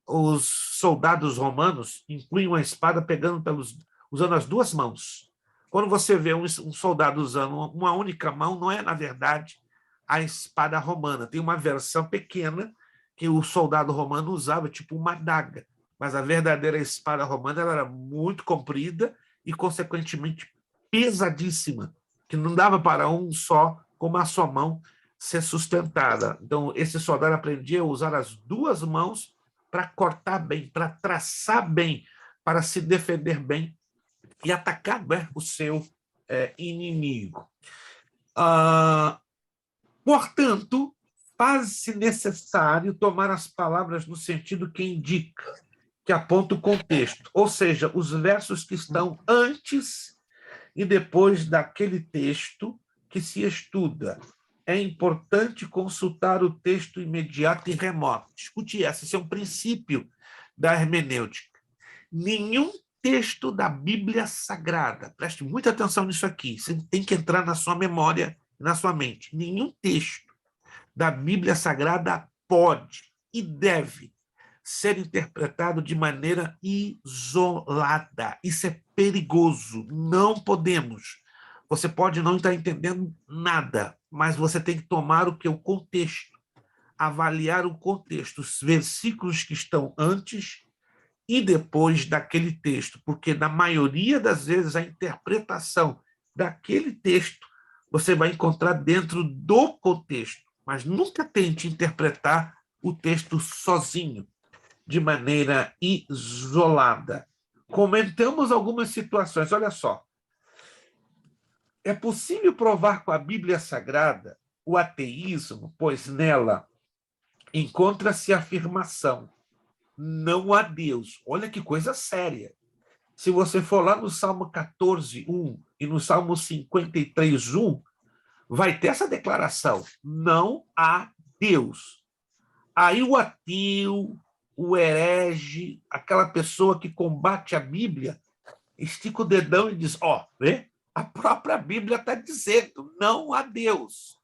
os soldados romanos empunham a espada usando as duas mãos. Quando você vê um soldado usando uma única mão, não é, na verdade, a espada romana. Tem uma versão pequena que o soldado romano usava, tipo uma adaga. Mas a verdadeira espada romana ela era muito comprida e, consequentemente, pesadíssima, que não dava para um só, com uma só mão, ser sustentada. Então, esse soldado aprendia a usar as duas mãos para cortar bem, para traçar bem, para se defender bem e atacar bem o seu inimigo. Portanto, faz-se necessário tomar as palavras no sentido que indica, que aponta o contexto, ou seja, os versos que estão antes e depois daquele texto que se estuda. É importante consultar o texto imediato e remoto. Escute essa, esse é um princípio da hermenêutica. Nenhum texto da Bíblia Sagrada, preste muita atenção nisso aqui, você tem que entrar na sua memória, na sua mente. Nenhum texto da Bíblia Sagrada pode e deve ser interpretado de maneira isolada. Isso é perigoso. Não podemos. Você pode não estar entendendo nada, mas você tem que tomar o contexto, avaliar o contexto, os versículos que estão antes e depois daquele texto, porque na maioria das vezes a interpretação daquele texto você vai encontrar dentro do contexto, mas nunca tente interpretar o texto sozinho, de maneira isolada. Comentamos algumas situações, olha só. É possível provar com a Bíblia Sagrada o ateísmo, pois nela encontra-se a afirmação: não há Deus. Olha que coisa séria. Se você for lá no Salmo 14:1 e no Salmo 53:1, vai ter essa declaração: não há Deus. Aí o ateu, o herege, aquela pessoa que combate a Bíblia, estica o dedão e diz: vê? A própria Bíblia está dizendo, não há Deus.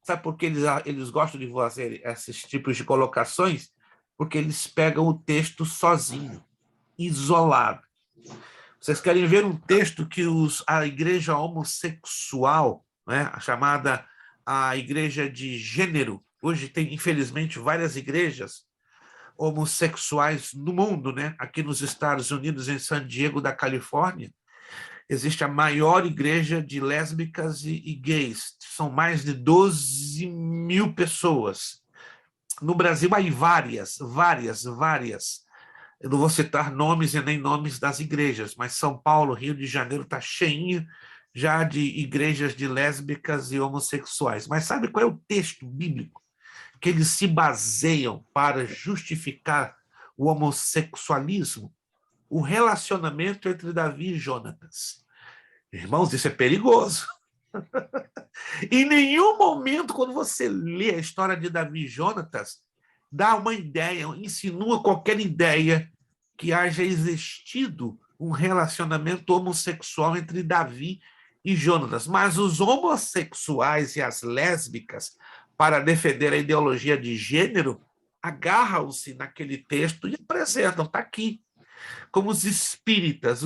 Sabe por que eles gostam de fazer esses tipos de colocações? Porque eles pegam o texto sozinho, isolado. Vocês querem ver um texto que a igreja homossexual, né, a chamada a igreja de gênero, hoje tem, infelizmente, várias igrejas homossexuais no mundo, né? Aqui nos Estados Unidos, em San Diego, da Califórnia, existe a maior igreja de lésbicas e gays. São mais de 12 mil pessoas. No Brasil, há várias. Eu não vou citar nomes e nem nomes das igrejas, mas São Paulo, Rio de Janeiro, está cheinho já de igrejas de lésbicas e homossexuais. Mas sabe qual é o texto bíblico que eles se baseiam para justificar o homossexualismo? O relacionamento entre Davi e Jonatas. Irmãos, isso é perigoso. Em nenhum momento, quando você lê a história de Davi e Jonatas, dá uma ideia, insinua qualquer ideia que haja existido um relacionamento homossexual entre Davi e Jonatas. Mas os homossexuais e as lésbicas, para defender a ideologia de gênero, agarram-se naquele texto e apresentam, está aqui. Como os espíritas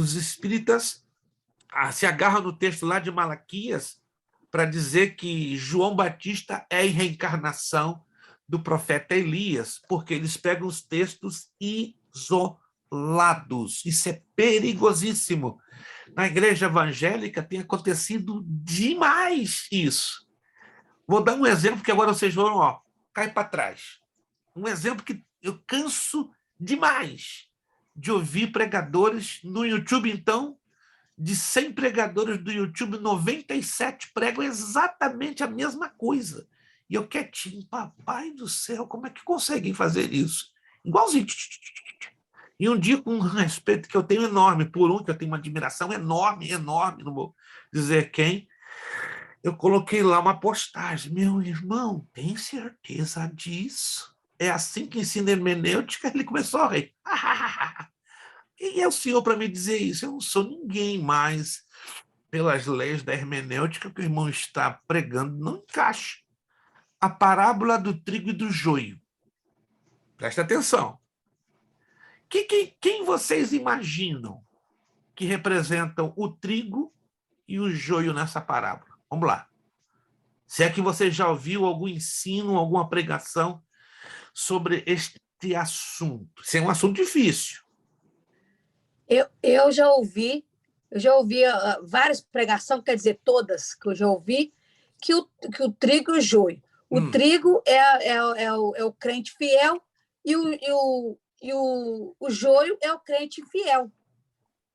se agarram no texto lá de Malaquias para dizer que João Batista é a reencarnação do profeta Elias, porque eles pegam os textos isolados. Isso é perigosíssimo. Na igreja evangélica tem acontecido demais isso. Vou dar um exemplo que agora vocês vão, cai para trás. Um exemplo que eu canso demais de ouvir pregadores no YouTube, então, de 100 pregadores do YouTube, 97 pregam exatamente a mesma coisa. E eu quietinho, papai do céu, como é que conseguem fazer isso? Igualzinho. E um dia, com um respeito que eu tenho enorme por um, que eu tenho uma admiração enorme, não vou dizer quem, eu coloquei lá uma postagem: meu irmão, tem certeza disso? É assim que ensina hermenêutica? Ele começou a rir. Quem é o senhor para me dizer isso? Eu não sou ninguém mais. Pelas leis da hermenêutica que o irmão está pregando, não encaixa. A parábola do trigo e do joio. Presta atenção. Quem vocês imaginam que representam o trigo e o joio nessa parábola? Vamos lá. Se é que você já ouviu algum ensino, alguma pregação sobre este assunto. Isso é um assunto difícil. Eu já ouvi várias pregações, quer dizer, todas que eu já ouvi, que o trigo e o joio. O trigo é o crente fiel e o joio é o crente infiel.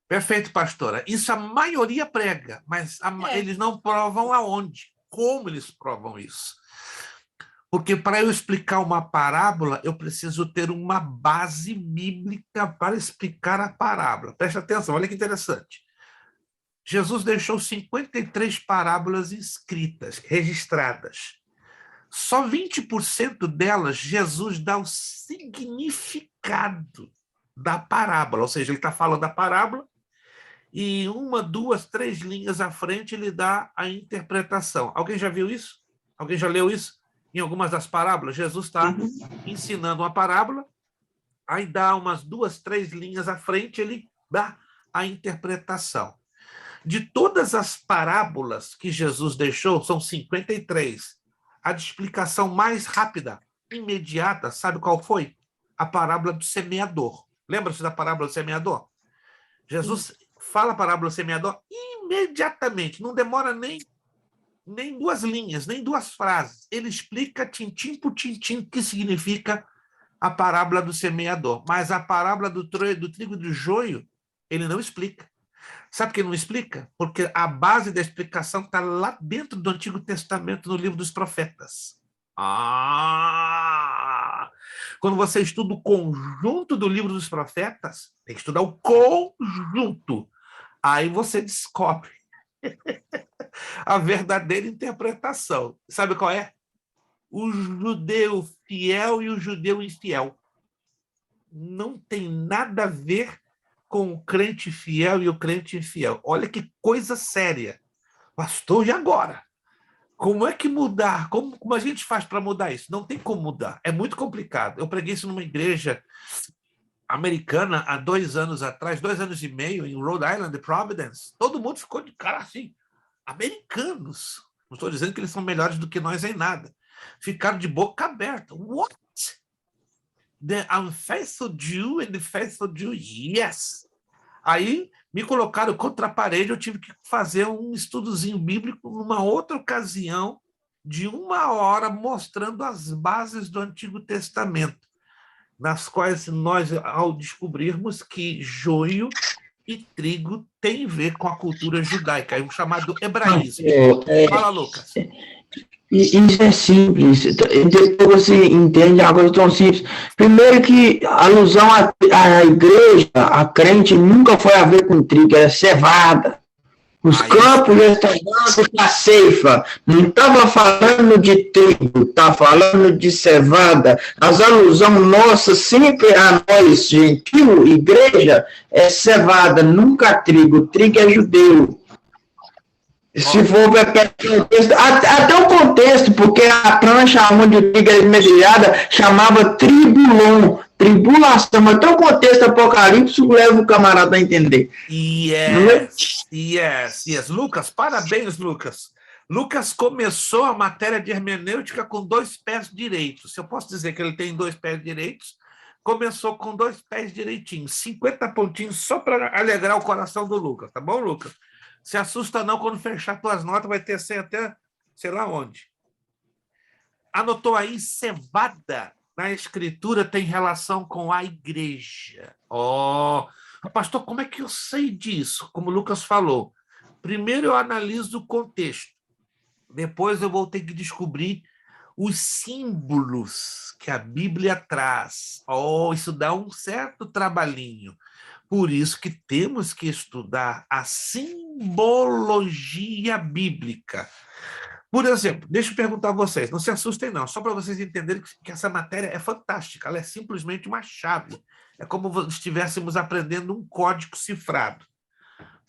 Perfeito, pastora. Isso a maioria prega, mas eles não provam aonde. Como eles provam isso? Porque para eu explicar uma parábola, eu preciso ter uma base bíblica para explicar a parábola. Preste atenção, olha que interessante. Jesus deixou 53 parábolas escritas, registradas. Só 20% delas, Jesus dá o significado da parábola. Ou seja, ele está falando da parábola e 1, 2, 3 linhas à frente ele dá a interpretação. Alguém já viu isso? Alguém já leu isso? Em algumas das parábolas, Jesus está ensinando uma parábola, aí dá umas 2, 3 linhas à frente, ele dá a interpretação. De todas as parábolas que Jesus deixou, são 53, a de explicação mais rápida, imediata, sabe qual foi? A parábola do semeador. Lembra-se da parábola do semeador? Jesus fala a parábola do semeador imediatamente, não demora nem 2 linhas, nem 2 frases. Ele explica tintim por tintim o que significa a parábola do semeador. Mas a parábola do trigo e do joio, ele não explica. Sabe por que não explica? Porque a base da explicação está lá dentro do Antigo Testamento, no livro dos profetas. Quando você estuda o conjunto do livro dos profetas, tem que estudar o conjunto. Aí você descobre a verdadeira interpretação. Sabe qual é? O judeu fiel e o judeu infiel. Não tem nada a ver com o crente fiel e o crente infiel. Olha que coisa séria. Pastor, e agora? Como é que mudar? Como a gente faz para mudar isso? Não tem como mudar. É muito complicado. Eu preguei isso numa igreja americana há 2 anos atrás, 2 anos e meio, em Rhode Island, Providence. Todo mundo ficou de cara assim. Americanos. Não estou dizendo que eles são melhores do que nós em nada. Ficaram de boca aberta. What? The unfaithful Jew and the faithful Jew? Yes. Aí me colocaram contra a parede, eu tive que fazer um estudozinho bíblico numa outra ocasião, de 1 hora, mostrando as bases do Antigo Testamento, nas quais nós, ao descobrirmos que joio e trigo tem a ver com a cultura judaica, é um chamado hebraísmo. Fala, Lucas. Isso é simples. Depois você entende uma coisa tão simples. Primeiro que a alusão à igreja, a crente, nunca foi a ver com trigo, era cevada. Os campos já estão dando para a ceifa. Não estava falando de trigo, estava falando de cevada. As alusões nossas sempre a nós, gentil, igreja, é cevada, nunca trigo. Trigo é judeu. Se for até o contexto, porque a prancha onde o trigo era esmerilhada chamava tribulon, tribulação, até o contexto apocalipse leva o camarada a entender. Yes. Lucas, parabéns, Lucas. Lucas começou a matéria de hermenêutica com 2 pés direitos. Se eu posso dizer que ele tem 2 pés direitos, começou com 2 pés direitinhos, 50 pontinhos só para alegrar o coração do Lucas, tá bom, Lucas? Se assusta não, quando fechar tuas notas, vai ter 100 até sei lá onde. Anotou aí, cevada na escritura tem relação com a igreja. Pastor, como é que eu sei disso? Como o Lucas falou, primeiro eu analiso o contexto, depois eu vou ter que descobrir os símbolos que a Bíblia traz. Isso dá um certo trabalhinho. Por isso que temos que estudar a simbologia bíblica. Por exemplo, deixa eu perguntar a vocês, não se assustem não, só para vocês entenderem que essa matéria é fantástica, ela é simplesmente uma chave. É como se estivéssemos aprendendo um código cifrado.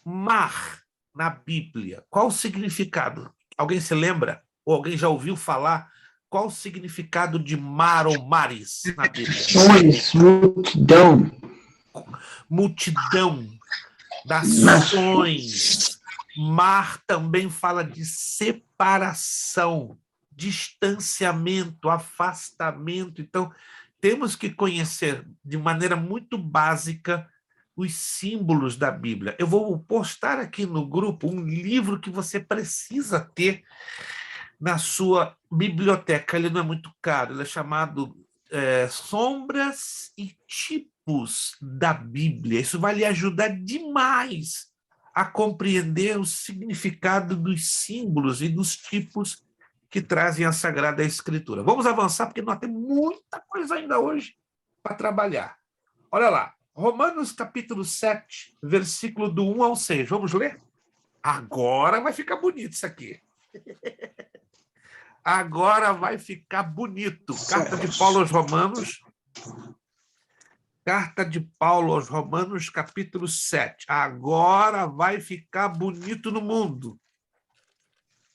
Mar, na Bíblia, qual o significado? Alguém se lembra? Ou alguém já ouviu falar? Qual o significado de mar ou mares na Bíblia? Multidão, nações. Mar também fala de separação, distanciamento, afastamento. Então, temos que conhecer de maneira muito básica os símbolos da Bíblia. Eu vou postar aqui no grupo um livro que você precisa ter na sua biblioteca. Ele não é muito caro, ele é chamado Sombras e Tipos da Bíblia. Isso vai lhe ajudar demais a compreender o significado dos símbolos e dos tipos que trazem a Sagrada Escritura. Vamos avançar, porque nós temos muita coisa ainda hoje para trabalhar. Olha lá, Romanos capítulo 7, versículo do 1 ao 6. Vamos ler? Agora vai ficar bonito isso aqui. Agora vai ficar bonito. Carta de Paulo aos Romanos. Carta de Paulo aos Romanos, capítulo 7. Agora vai ficar bonito no mundo.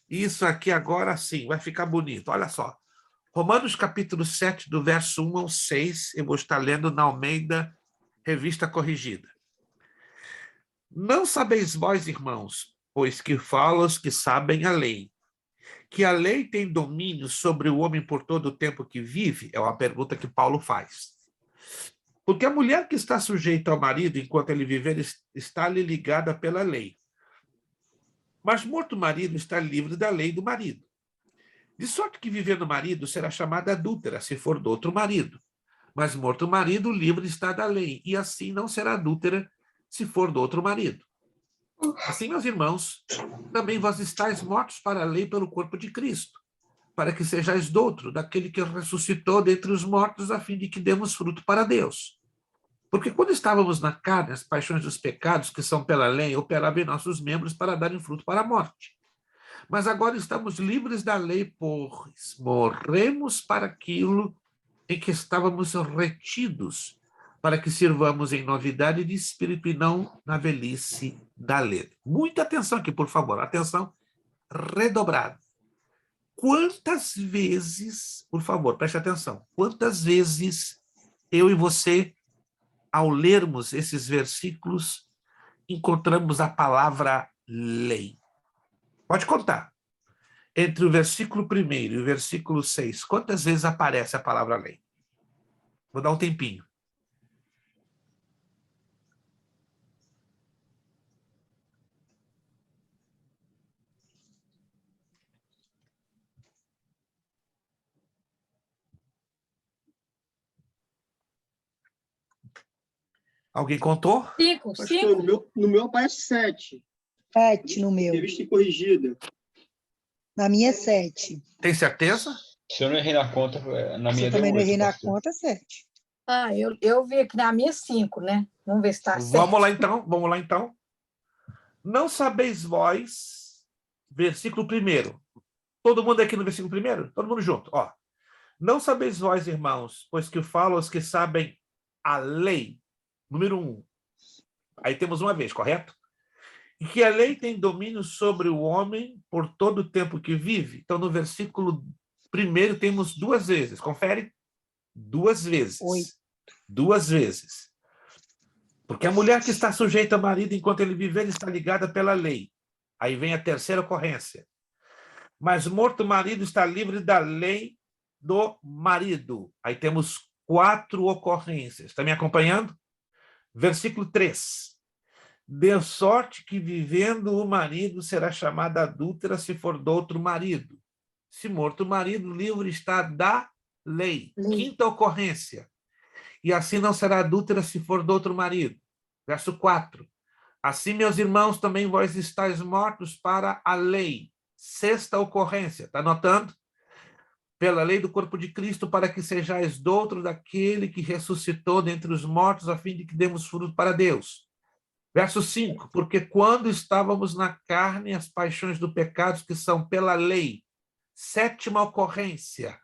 Isso aqui agora sim, vai ficar bonito. Olha só. Romanos, capítulo 7, do verso 1 ao 6. Eu vou estar lendo na Almeida, Revista Corrigida. Não sabeis vós, irmãos, pois que falo os que sabem a lei, que a lei tem domínio sobre o homem por todo o tempo que vive? É uma pergunta que Paulo faz. Porque a mulher que está sujeita ao marido enquanto ele viver está-lhe ligada pela lei. Mas morto o marido está livre da lei do marido. De sorte que vivendo o marido será chamada adúltera, se for do outro marido. Mas morto o marido, livre está da lei, e assim não será adúltera, se for do outro marido. Assim, meus irmãos, também vós estáis mortos para a lei pelo corpo de Cristo, para que sejais do outro, daquele que ressuscitou dentre os mortos, a fim de que demos fruto para Deus. Porque quando estávamos na carne, as paixões dos pecados, que são pela lei, operavam em nossos membros para darem fruto para a morte. Mas agora estamos livres da lei, pois morremos para aquilo em que estávamos retidos, para que sirvamos em novidade de espírito e não na velhice da lei. Muita atenção aqui, por favor. Atenção redobrada. Quantas vezes, por favor, preste atenção, quantas vezes eu e você, ao lermos esses versículos, encontramos a palavra lei? Pode contar. Entre o versículo 1 e o versículo 6, quantas vezes aparece a palavra lei? Vou dar um tempinho. Alguém contou? 5, Pastor, 5. no meu aparece 7. 7 no meu. Revista Corrigida. Na minha é 7. Tem certeza? Se eu não errei na conta, na minha Eu deu também não 8, errei na pastor. conta, 7. Ah, eu vi aqui na minha 5, né? Vamos ver se está certo. Vamos lá então. Não sabeis vós, versículo 1. Todo mundo aqui no versículo 1? Todo mundo junto, ó. Não sabeis vós, irmãos, pois que falo os que sabem a lei. Número 1. Aí temos uma vez, correto? E que a lei tem domínio sobre o homem por todo o tempo que vive. Então, no versículo 1 temos 2 vezes. Confere? 2 vezes. 8. 2 vezes. Porque a mulher que está sujeita ao marido enquanto ele viver está ligada pela lei. Aí vem a terceira ocorrência. Mas morto o marido está livre da lei do marido. Aí temos 4 ocorrências. Está me acompanhando? Versículo 3. De sorte que vivendo o marido será chamada adúltera se for do outro marido. Se morto o marido, livre está da lei. 5ª ocorrência. E assim não será adúltera se for do outro marido. Verso 4. Assim, meus irmãos, também vós estáis mortos para a lei. 6ª ocorrência. Está anotando? Pela lei do corpo de Cristo, para que sejais do outro daquele que ressuscitou dentre os mortos, a fim de que demos fruto para Deus. Verso 5. Porque quando estávamos na carne, as paixões do pecado, que são pela lei. 7ª ocorrência.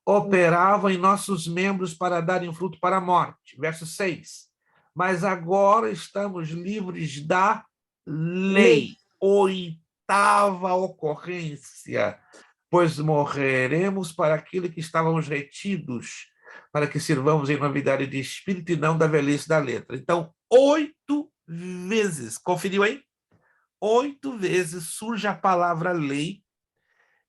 Operavam em nossos membros para darem fruto para a morte. Verso 6. Mas agora estamos livres da lei. 8ª ocorrência. Pois morreremos para aquilo que estávamos retidos, para que sirvamos em novidade de espírito e não da velhice da letra. Então, 8 vezes, conferiu aí? 8 vezes surge a palavra lei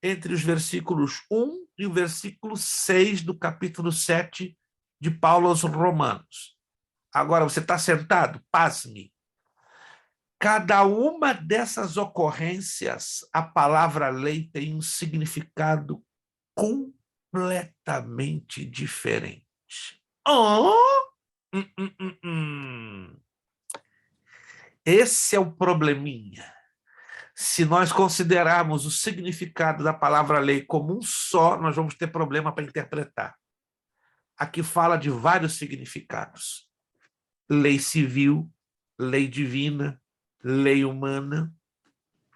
entre os versículos 1 e o versículo 6 do capítulo 7 de Paulo aos Romanos. Agora, você está sentado? Pasme. Cada uma dessas ocorrências, a palavra lei tem um significado completamente diferente. Oh! Esse é o probleminha. Se nós considerarmos o significado da palavra lei como um só, nós vamos ter problema para interpretar. Aqui fala de vários significados. Lei civil, lei divina, lei humana,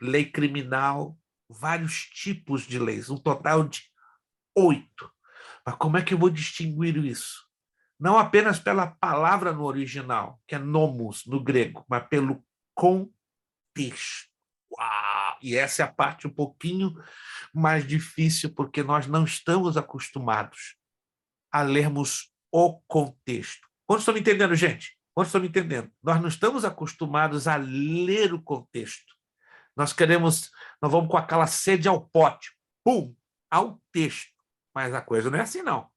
lei criminal, vários tipos de leis, um total de 8. Mas como é que eu vou distinguir isso? Não apenas pela palavra no original, que é nomos no grego, mas pelo contexto. Uau! E essa é a parte um pouquinho mais difícil, porque nós não estamos acostumados a lermos o contexto. Quantos estão me entendendo, gente? Quantos estão me entendendo? Nós não estamos acostumados a ler o contexto. Nós vamos com aquela sede ao pote, pum, ao texto. Mas a coisa não é assim, não.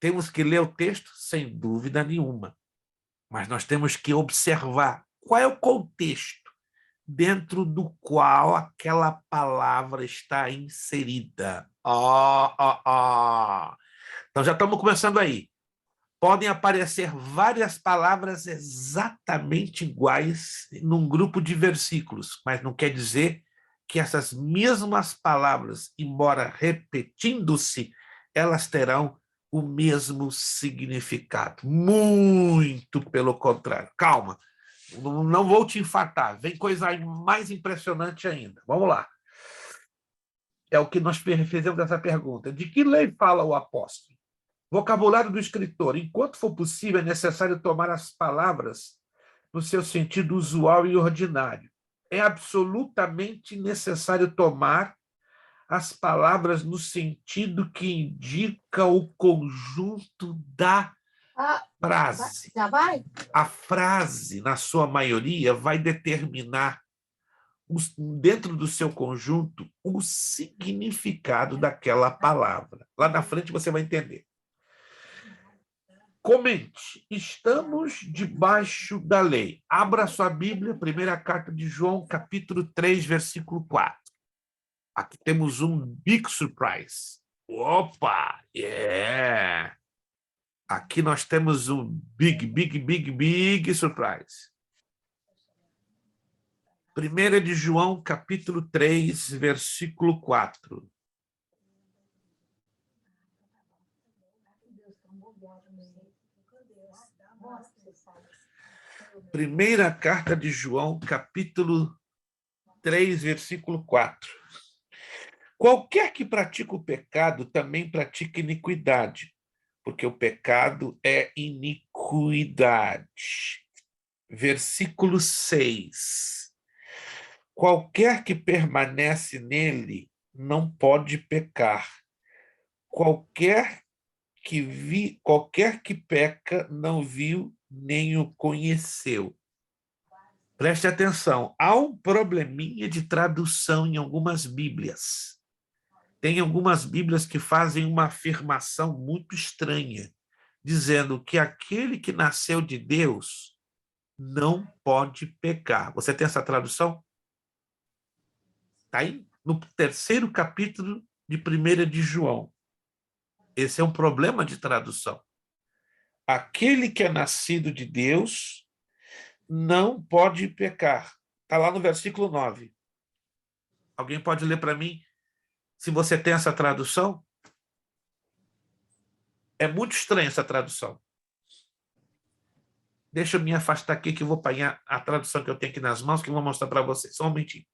Temos que ler o texto sem dúvida nenhuma. Mas nós temos que observar qual é o contexto dentro do qual aquela palavra está inserida. Então já estamos começando aí. Podem aparecer várias palavras exatamente iguais num grupo de versículos, mas não quer dizer que essas mesmas palavras, embora repetindo-se, elas terão o mesmo significado. Muito pelo contrário. Calma, não vou te infartar. Vem coisa mais impressionante ainda. Vamos lá. É o que nós fizemos essa pergunta. De que lei fala o apóstolo? Vocabulário do escritor. Enquanto for possível, é necessário tomar as palavras no seu sentido usual e ordinário. É absolutamente necessário tomar as palavras no sentido que indica o conjunto da frase. Já vai? A frase, na sua maioria, vai determinar, dentro do seu conjunto, o significado daquela palavra. Lá na frente você vai entender. Comente. Estamos debaixo da lei. Abra sua Bíblia, primeira carta de João, capítulo 3, versículo 4. Aqui temos um big surprise. Opa! Yeah! Aqui nós temos um big surprise. 1 de João, capítulo 3, versículo 4. Primeira carta de João, capítulo 3, versículo 4. Qualquer que pratica o pecado também pratica iniquidade, porque o pecado é iniquidade. Versículo 6. Qualquer que permanece nele não pode pecar. Qualquer que peca não viu nem o conheceu. Preste atenção, há um probleminha de tradução em algumas Bíblias. Tem algumas Bíblias que fazem uma afirmação muito estranha, dizendo que aquele que nasceu de Deus não pode pecar. Você tem essa tradução? Está aí no 3º capítulo de 1 de João. Esse é um problema de tradução. Aquele que é nascido de Deus não pode pecar. Está lá no versículo 9. Alguém pode ler para mim, se você tem essa tradução? É muito estranha essa tradução. Deixa eu me afastar aqui, que eu vou apanhar a tradução que eu tenho aqui nas mãos, que eu vou mostrar para vocês. Só um momentinho.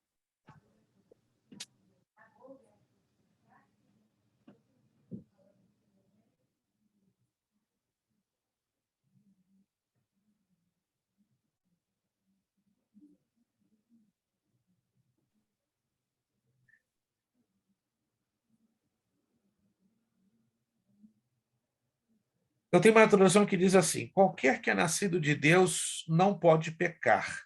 Eu tenho uma tradução que diz assim: qualquer que é nascido de Deus não pode pecar,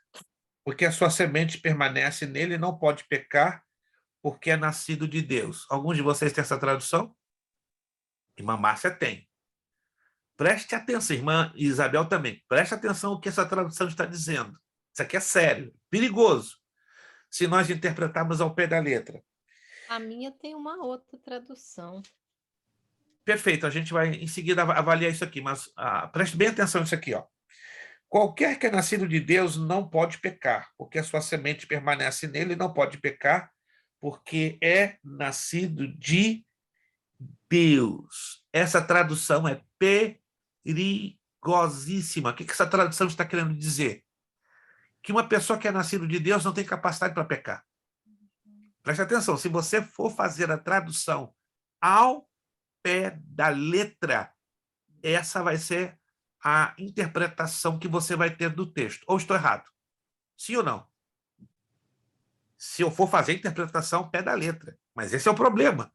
porque a sua semente permanece nele e não pode pecar, porque é nascido de Deus. Alguns de vocês têm essa tradução? Irmã Márcia tem. Preste atenção, irmã Isabel também. Preste atenção no que essa tradução está dizendo. Isso aqui é sério, perigoso, se nós interpretarmos ao pé da letra. A minha tem uma outra tradução. Perfeito, a gente vai em seguida avaliar isso aqui, mas preste bem atenção nisso aqui. Ó. Qualquer que é nascido de Deus não pode pecar, porque a sua semente permanece nele e não pode pecar, porque é nascido de Deus. Essa tradução é perigosíssima. O que essa tradução está querendo dizer? Que uma pessoa que é nascida de Deus não tem capacidade para pecar. Preste atenção, se você for fazer a tradução ao pé da letra, essa vai ser a interpretação que você vai ter do texto. Ou estou errado? Sim ou não? Se eu for fazer a interpretação ao pé da letra. Mas esse é o problema.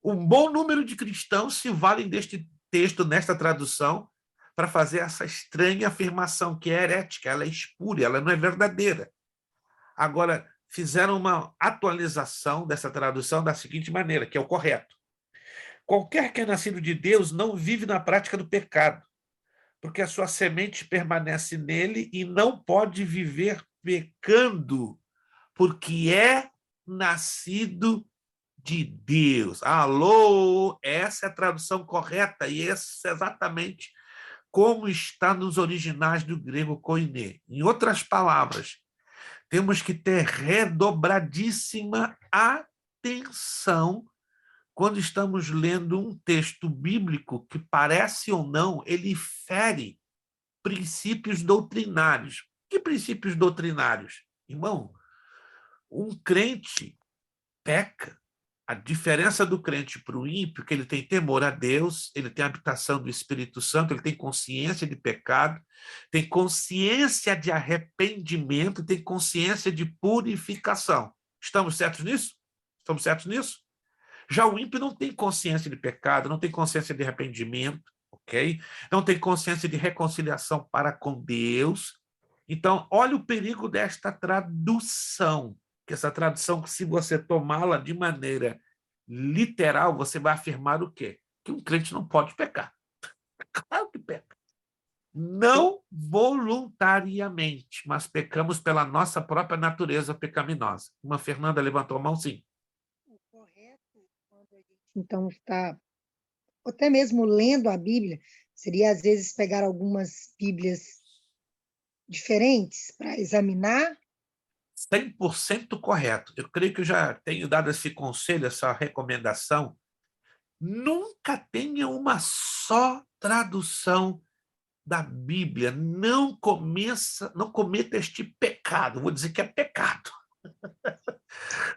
Um bom número de cristãos se valem deste texto, nesta tradução, para fazer essa estranha afirmação, que é herética, ela é espúria, ela não é verdadeira. Agora, fizeram uma atualização dessa tradução da seguinte maneira, que é o correto. Qualquer que é nascido de Deus não vive na prática do pecado, porque a sua semente permanece nele e não pode viver pecando, porque é nascido de Deus. Alô, essa é a tradução correta e esse é exatamente como está nos originais do grego koiné. Em outras palavras, temos que ter redobradíssima atenção quando estamos lendo um texto bíblico que, parece ou não, ele fere princípios doutrinários. Que princípios doutrinários? Irmão, um crente peca. A diferença do crente para o ímpio é que ele tem temor a Deus, ele tem a habitação do Espírito Santo, ele tem consciência de pecado, tem consciência de arrependimento, tem consciência de purificação. Estamos certos nisso? Estamos certos nisso? Já o ímpio não tem consciência de pecado, não tem consciência de arrependimento, ok? Não tem consciência de reconciliação para com Deus. Então, olha o perigo desta tradução. Que essa tradução, se você tomá-la de maneira literal, você vai afirmar o quê? Que um crente não pode pecar. Claro que peca. Não voluntariamente, mas pecamos pela nossa própria natureza pecaminosa. Uma Fernanda levantou a mão, sim. O correto, quando a gente então está até mesmo lendo a Bíblia, seria às vezes pegar algumas Bíblias diferentes para examinar. 100% correto. Eu creio que eu já tenho dado esse conselho, essa recomendação. Nunca tenha uma só tradução da Bíblia. Não cometa este pecado. Vou dizer que é pecado.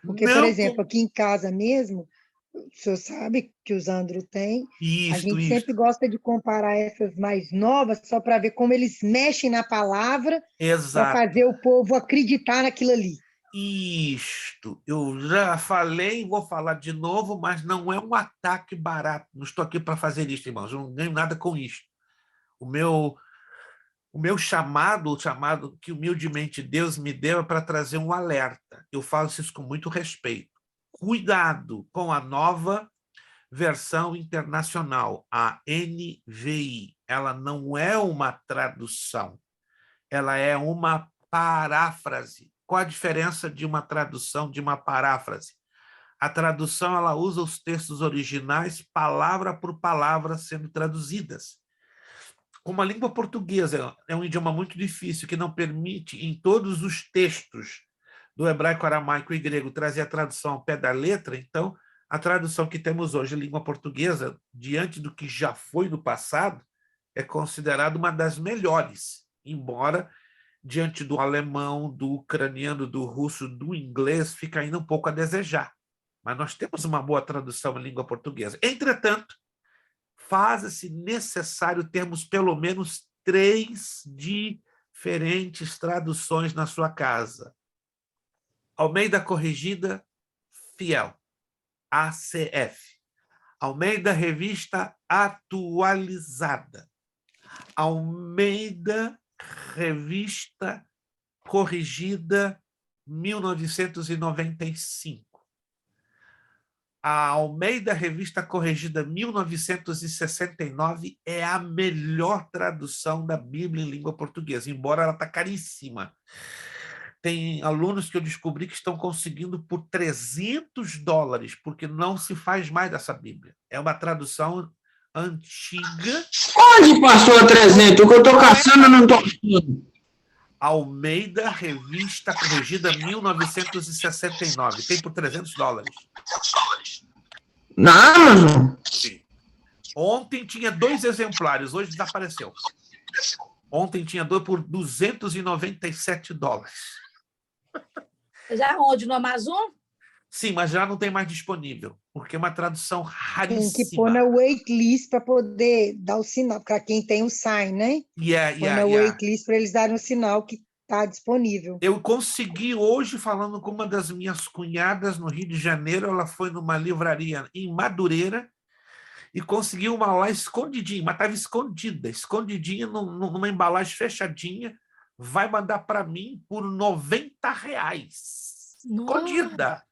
Porque, por exemplo, aqui em casa mesmo, o senhor sabe que o Zandro tem, a gente sempre gosta de comparar essas mais novas só para ver como eles mexem na palavra para fazer o povo acreditar naquilo ali. Isto, eu já falei e vou falar de novo, mas não é um ataque barato. Não estou aqui para fazer isso, irmãos. Eu não ganho nada com isso. O meu chamado, o chamado que humildemente Deus me deu é para trazer um alerta. Eu falo isso com muito respeito. Cuidado com a nova versão internacional, a NVI. Ela não é uma tradução, ela é uma paráfrase. Qual a diferença de uma tradução de uma paráfrase? A tradução, ela usa os textos originais, palavra por palavra, sendo traduzidas. Como a língua portuguesa é um idioma muito difícil, que não permite, em todos os textos do hebraico, aramaico e grego, trazer a tradução ao pé da letra, então, a tradução que temos hoje, língua portuguesa, diante do que já foi no passado, é considerada uma das melhores, embora, diante do alemão, do ucraniano, do russo, do inglês, fica ainda um pouco a desejar. Mas nós temos uma boa tradução em língua portuguesa. Entretanto, faz-se necessário termos pelo menos 3 diferentes traduções na sua casa. Almeida Corrigida Fiel, ACF. Almeida Revista Atualizada. Almeida Revista Corrigida 1995. A Almeida Revista Corrigida 1969 é a melhor tradução da Bíblia em língua portuguesa, embora ela está caríssima. Tem alunos que eu descobri que estão conseguindo por $300, porque não se faz mais dessa Bíblia. É uma tradução antiga. Onde passou a 300? O que eu estou caçando, eu não estou achando. Almeida Revista Corrigida 1969. Tem por $300. Na Amazon? Sim. Ontem tinha 2 exemplares, hoje desapareceu. Ontem tinha 2 por $297. Já onde? No Amazon? Sim, mas já não tem mais disponível, porque é uma tradução raríssima. Tem que pôr na waitlist para poder dar o sinal, para quem tem o sign, né? Põe na waitlist para eles darem o sinal que está disponível. Eu consegui hoje, falando com uma das minhas cunhadas no Rio de Janeiro, ela foi numa livraria em Madureira e conseguiu uma lá escondidinha, mas estava escondidinha numa embalagem fechadinha, vai mandar para mim por R$90. Escondida.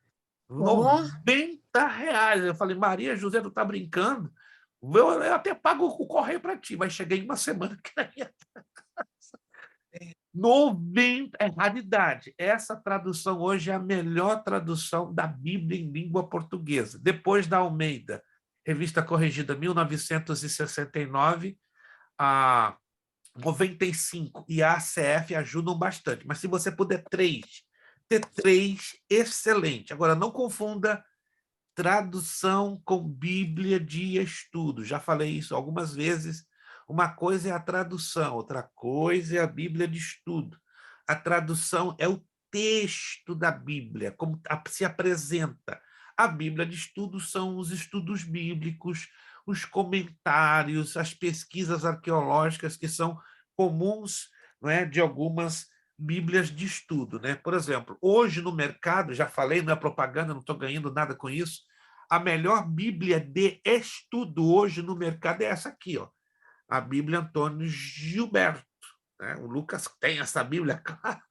R$90. Eu falei, Maria José, tu tá brincando? Eu até pago o correio para ti, vai chegar em uma semana aqui na minha casa. 90 é raridade. Essa tradução hoje é a melhor tradução da Bíblia em língua portuguesa. Depois da Almeida, Revista Corrigida 1969, a 95 e a ACF ajudam bastante. Mas se você puder ter 3, excelente. Agora, não confunda tradução com Bíblia de estudo. Já falei isso algumas vezes. Uma coisa é a tradução, outra coisa é a Bíblia de estudo. A tradução é o texto da Bíblia, como se apresenta. A Bíblia de estudo são os estudos bíblicos, os comentários, as pesquisas arqueológicas que são comuns, não é, de algumas Bíblias de estudo, né? Por exemplo, hoje no mercado, já falei, não é propaganda, não estou ganhando nada com isso, a melhor Bíblia de estudo hoje no mercado é essa aqui, ó, a Bíblia Antônio Gilberto. Né? O Lucas tem essa Bíblia, claro.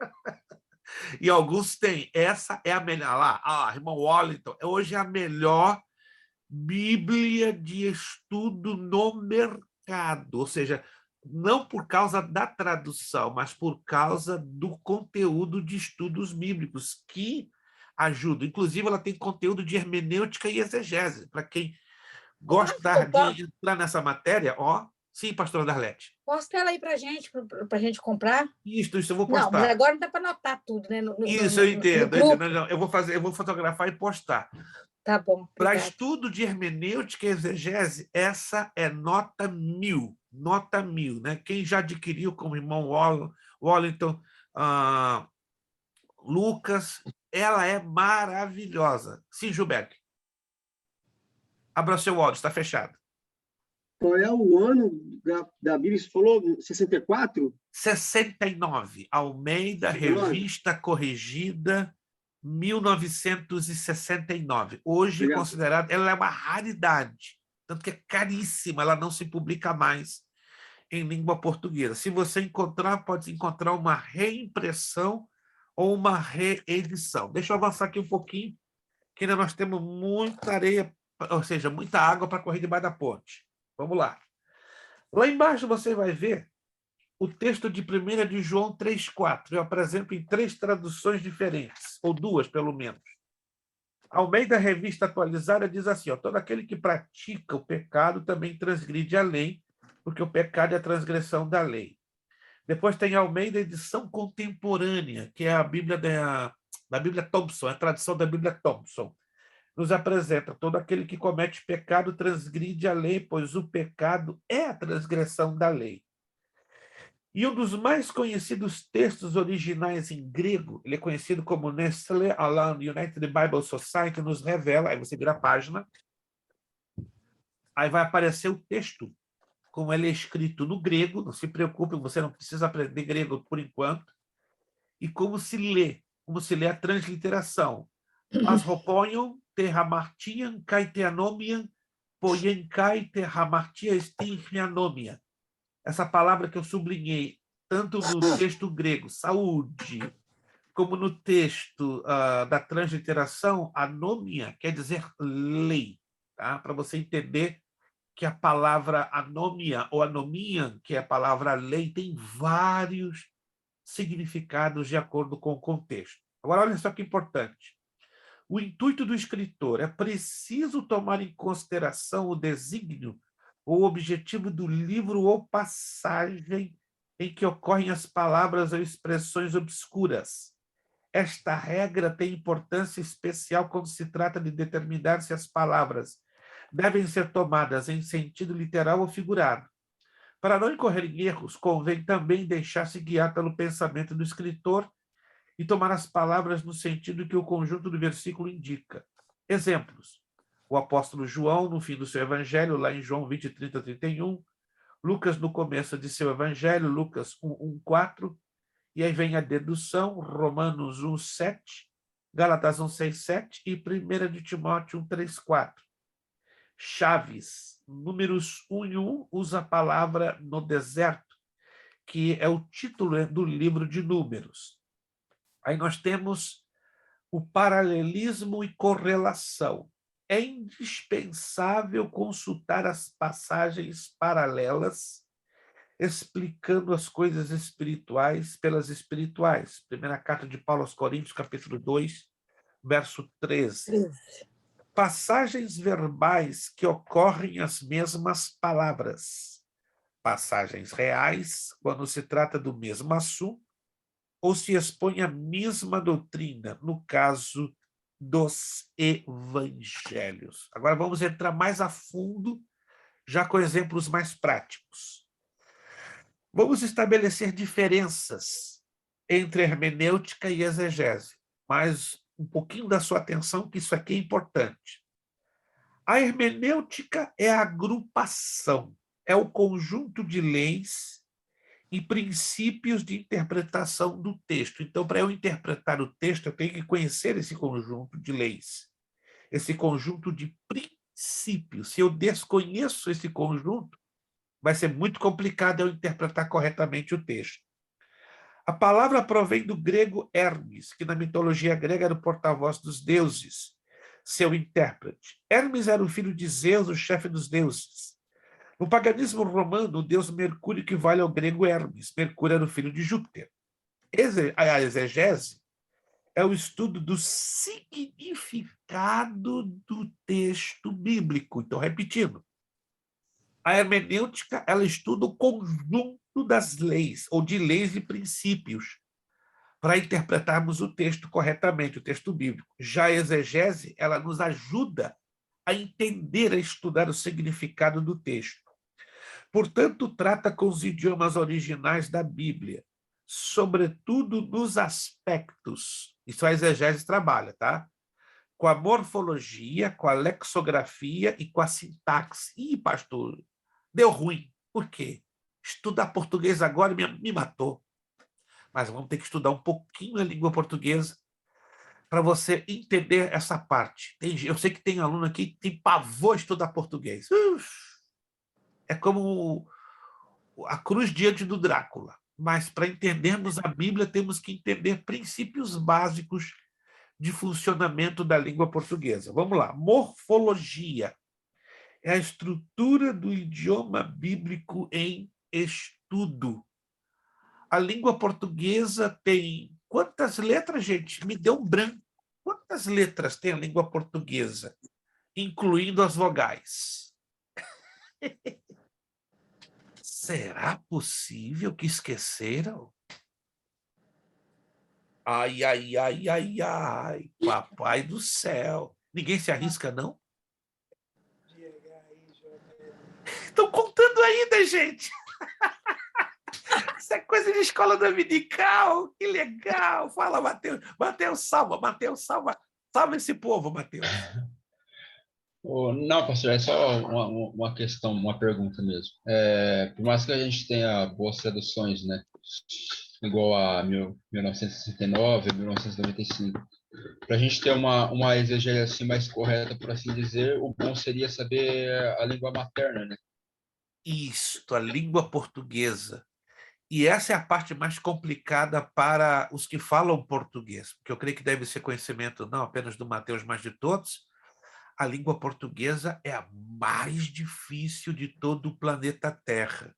E alguns têm. Essa é a melhor. Lá, irmão Wallington, hoje é a melhor Bíblia de estudo no mercado. Ou seja, não por causa da tradução, mas por causa do conteúdo de estudos bíblicos, que ajuda. Inclusive, ela tem conteúdo de hermenêutica e exegese. Para quem gosta de entrar nessa matéria, ó. Sim, pastora Darlete. Posta ela aí para a gente comprar. Isso eu vou postar. Não, mas agora não dá para anotar tudo, né? Eu entendo. Não, eu vou fotografar e postar. Tá bom. Para estudo de hermenêutica e exegese, essa é nota 1000. Nota 1000, né? Quem já adquiriu, como irmão Wallington, Lucas, ela é maravilhosa. Sim, Gilberto. Abra seu olho, está fechado. Qual é o ano da Bíblia? Você falou 64? 69. Almeida, Revista Corrigida, 1969. Hoje, considerada, ela é uma raridade, tanto que é caríssima, ela não se publica mais em língua portuguesa. Se você encontrar, pode encontrar uma reimpressão ou uma reedição. Deixa eu avançar aqui um pouquinho, que ainda nós temos muita areia, ou seja, muita água para correr debaixo da ponte. Vamos lá. Lá embaixo você vai ver o texto de 1 de João 3,4. Eu apresento em 3 traduções diferentes, ou 2, pelo menos. A Almeida Revista Atualizada diz assim, ó, todo aquele que pratica o pecado também transgride a lei, porque o pecado é a transgressão da lei. Depois tem a Almeida Edição Contemporânea, que é a Bíblia da Bíblia Thompson, a tradução da Bíblia Thompson. Nos apresenta, todo aquele que comete pecado transgride a lei, pois o pecado é a transgressão da lei. E um dos mais conhecidos textos originais em grego, ele é conhecido como Nestle Aland United Bible Society, nos revela, aí você vira a página, aí vai aparecer o texto, como ele é escrito no grego, não se preocupe, você não precisa aprender grego por enquanto, e como se lê a transliteração. As roponham terramartian kaiteanomian poienkai terramartia estinrianomia. Essa palavra que eu sublinhei, tanto no texto grego, saúde, como no texto da transliteração, anomia quer dizer lei, tá? Para você entender que a palavra anomia ou anomia, que é a palavra lei, tem vários significados de acordo com o contexto. Agora, olha só que importante. O intuito do escritor é preciso tomar em consideração o desígnio ou objetivo do livro ou passagem em que ocorrem as palavras ou expressões obscuras. Esta regra tem importância especial quando se trata de determinar se as palavras devem ser tomadas em sentido literal ou figurado. Para não incorrer em erros, convém também deixar-se guiar pelo pensamento do escritor e tomar as palavras no sentido que o conjunto do versículo indica. Exemplos. O apóstolo João, no fim do seu evangelho, lá em João 20, 30, 31, Lucas, no começo de seu evangelho, Lucas 1, 1, 4, e aí vem a dedução, Romanos 1, 7, Gálatas 1, 6, 7 e 1 de Timóteo 1, 3, 4. Chaves, Números 1 e 1, usa a palavra no deserto, que é o título do livro de Números. Aí nós temos o paralelismo e correlação. É indispensável consultar as passagens paralelas, explicando as coisas espirituais pelas espirituais. Primeira carta de Paulo aos Coríntios, capítulo 2, verso 13. Passagens verbais que ocorrem as mesmas palavras. Passagens reais, quando se trata do mesmo assunto, ou se expõe a mesma doutrina, no caso dos evangelhos. Agora vamos entrar mais a fundo, já com exemplos mais práticos. Vamos estabelecer diferenças entre hermenêutica e exegese, mas um pouquinho da sua atenção, que isso aqui é importante. A hermenêutica é a agrupação, é o conjunto de leis e princípios de interpretação do texto. Então, para eu interpretar o texto, eu tenho que conhecer esse conjunto de leis, esse conjunto de princípios. Se eu desconheço esse conjunto, vai ser muito complicado eu interpretar corretamente o texto. A palavra provém do grego Hermes, que na mitologia grega era o porta-voz dos deuses, seu intérprete. Hermes era o filho de Zeus, o chefe dos deuses. No paganismo romano, o deus Mercúrio equivale ao grego Hermes. Mercúrio era o filho de Júpiter. A exegese é o estudo do significado do texto bíblico. Então, repetindo, a hermenêutica, ela estuda o conjunto das leis, ou de leis e princípios, para interpretarmos o texto corretamente, o texto bíblico. Já a exegese, ela nos ajuda a entender, a estudar o significado do texto. Portanto, trata com os idiomas originais da Bíblia, sobretudo nos aspectos, isso a exegese trabalha, tá? Com a morfologia, com a lexografia e com a sintaxe. Ih, pastor, deu ruim. Por quê? Estudar português agora me matou. Mas vamos ter que estudar um pouquinho a língua portuguesa para você entender essa parte. Eu sei que tem aluno aqui que tem pavor de estudar português. É como a cruz diante do Drácula. Mas para entendermos a Bíblia, temos que entender princípios básicos de funcionamento da língua portuguesa. Vamos lá. Morfologia é a estrutura do idioma bíblico em estudo. A língua portuguesa tem quantas letras, gente? Me deu um branco. Quantas letras tem a língua portuguesa, incluindo as vogais? Será possível que esqueceram? Ai, ai, ai, ai, ai, papai do céu. Ninguém se arrisca, não? Estão contando ainda, gente. Isso é coisa de escola dominical. Que legal. Fala, Mateus. Mateus, salva. Mateus, salva. Salva esse povo, Mateus. Não, pastor, é só uma questão, uma pergunta mesmo. Por mais que a gente tenha boas traduções, né? Igual a 1969, 1995, para a gente ter uma exegese assim mais correta, por assim dizer, o bom seria saber a língua materna, né? Isso, a língua portuguesa. E essa é a parte mais complicada para os que falam português, porque eu creio que deve ser conhecimento não apenas do Mateus, mas de todos. A língua portuguesa é a mais difícil de todo o planeta Terra.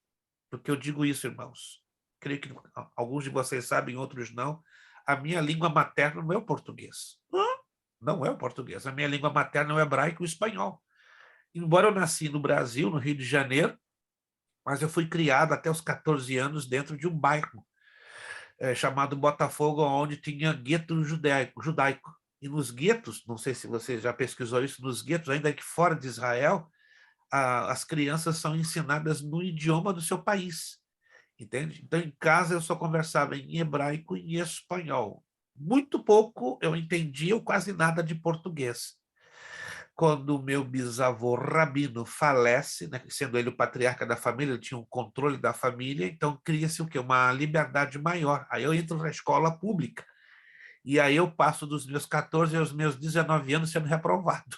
Por que eu digo isso, irmãos? Creio que alguns de vocês sabem, outros não. A minha língua materna não é o português. Não é o português. A minha língua materna é o hebraico e o espanhol. Embora eu nasci no Brasil, no Rio de Janeiro, mas eu fui criado até os 14 anos dentro de um bairro chamado Botafogo, onde tinha gueto judaico. E nos guetos, não sei se você já pesquisou isso, nos guetos, ainda que fora de Israel, as crianças são ensinadas no idioma do seu país. Entende? Então, em casa, eu só conversava em hebraico e em espanhol. Muito pouco eu entendia ou quase nada de português. Quando o meu bisavô Rabino falece, né, sendo ele o patriarca da família, ele tinha um controle da família, então cria-se o quê? Uma liberdade maior. Aí eu entro na escola pública. E aí eu passo dos meus 14 aos meus 19 anos sendo reprovado.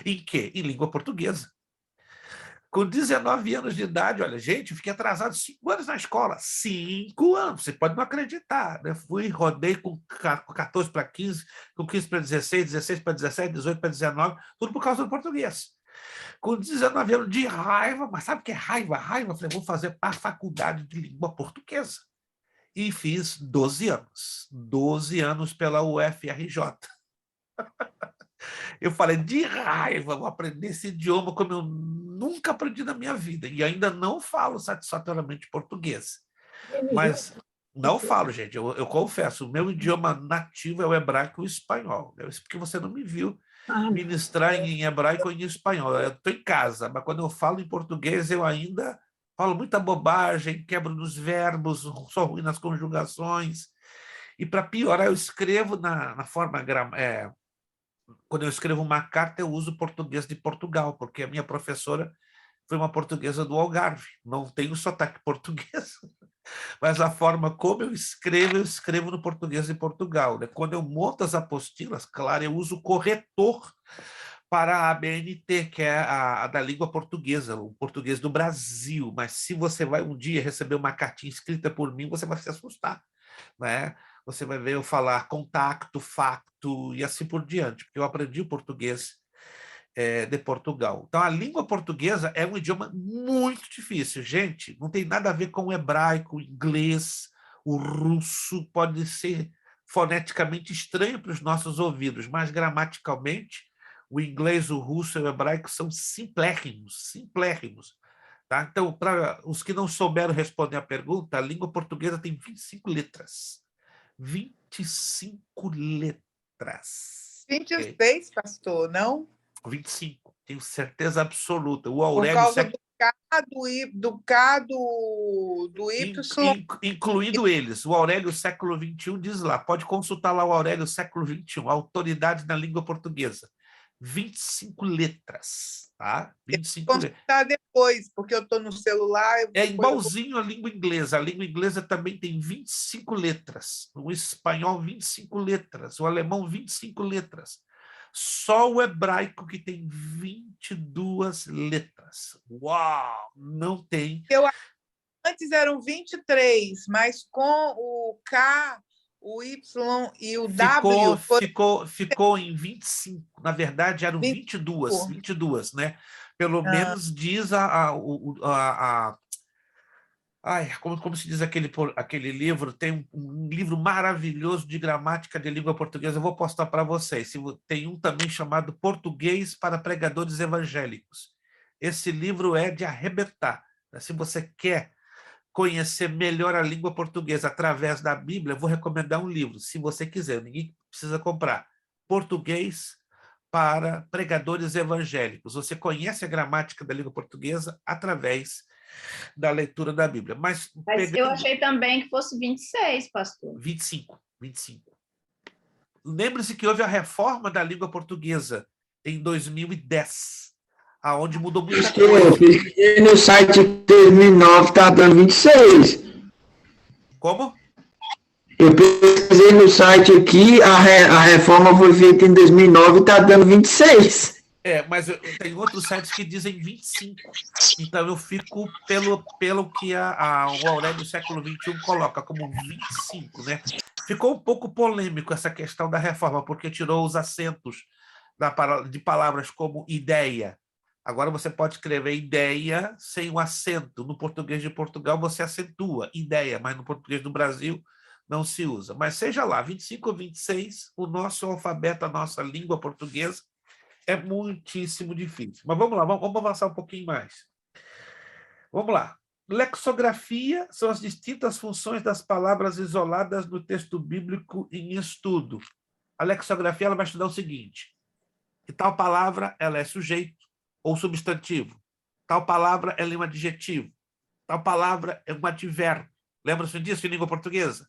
Em quê? Em língua portuguesa. Com 19 anos de idade, olha, gente, eu fiquei atrasado 5 anos na escola. 5 anos, você pode não acreditar. Né? Rodei com 14 para 15, com 15 para 16, 16 para 17, 18 para 19, tudo por causa do português. Com 19 anos de raiva, mas sabe o que é raiva? Raiva, eu falei, vou fazer a faculdade de língua portuguesa. E fiz 12 anos. 12 anos pela UFRJ. Eu falei, de raiva, vou aprender esse idioma como eu nunca aprendi na minha vida. E ainda não falo satisfatoriamente português. Mas não falo, gente. Eu confesso, o meu idioma nativo é o hebraico e o espanhol. Isso porque você não me viu ministrar em hebraico ou em espanhol. Eu estou em casa, mas quando eu falo em português, eu ainda falo muita bobagem, quebro nos verbos, sou ruim nas conjugações. E, para piorar, eu escrevo na forma quando eu escrevo uma carta, eu uso português de Portugal, porque a minha professora foi uma portuguesa do Algarve. Não tenho sotaque português, mas a forma como eu escrevo no português de Portugal. Né? Quando eu monto as apostilas, claro, eu uso o corretor para a ABNT, que é a da língua portuguesa, o português do Brasil. Mas se você vai um dia receber uma cartinha escrita por mim, você vai se assustar, né? Você vai ver eu falar contacto, facto e assim por diante, porque eu aprendi o português de Portugal. Então, a língua portuguesa é um idioma muito difícil. Gente, não tem nada a ver com o hebraico, o inglês, o russo, pode ser foneticamente estranho para os nossos ouvidos, mas gramaticalmente, o inglês, o russo e o hebraico são simplérrimos. Tá? Então, para os que não souberam responder a pergunta, a língua portuguesa tem 25 letras. 25 letras. 26, okay. Pastor, não? 25, tenho certeza absoluta. O Aurélio... Por causa do K, do Y... Incluindo eles. O Aurélio século XXI diz lá, pode consultar lá o Aurélio século XXI, autoridade na língua portuguesa. 25 letras, tá? 25 letras. Vou consultar depois, porque eu estou no celular... É igualzinho à língua inglesa. A língua inglesa também tem 25 letras. O espanhol, 25 letras. O alemão, 25 letras. Só o hebraico que tem 22 letras. Uau! Não tem... Antes eram 23, mas com o K... O Y e o W... Ficou em 25. Na verdade, eram 22, né? Pelo menos diz como se diz aquele livro, tem um livro maravilhoso de gramática de língua portuguesa, eu vou postar para vocês. Tem um também chamado Português para Pregadores Evangélicos. Esse livro é de arrebentar. Se você quer conhecer melhor a língua portuguesa através da Bíblia, eu vou recomendar um livro, se você quiser, ninguém precisa comprar. Português para Pregadores Evangélicos. Você conhece a gramática da língua portuguesa através da leitura da Bíblia. Mas eu achei também que fosse 26, pastor. 25. Lembre-se que houve a reforma da língua portuguesa em 2010. Aonde mudou muita coisa. Eu pesquisei no site 2009, está dando 26. Como? Eu pesquisei no site aqui, a reforma foi feita em 2009 e está dando 26. Mas tem outros sites que dizem 25. Então, eu fico pelo que o Aurélio século XXI coloca como 25, né? Ficou um pouco polêmico essa questão da reforma, porque tirou os acentos de palavras como ideia. Agora você pode escrever ideia sem o acento. No português de Portugal você acentua ideia, mas no português do Brasil não se usa. Mas seja lá, 25 ou 26, o nosso alfabeto, a nossa língua portuguesa, é muitíssimo difícil. Mas vamos lá, vamos avançar um pouquinho mais. Vamos lá. Lexografia são as distintas funções das palavras isoladas no texto bíblico em estudo. A lexografia ela vai estudar o seguinte: que tal palavra ela é sujeito ou substantivo, tal palavra ela é um adjetivo, tal palavra é um advérbio. Lembra-se disso em língua portuguesa?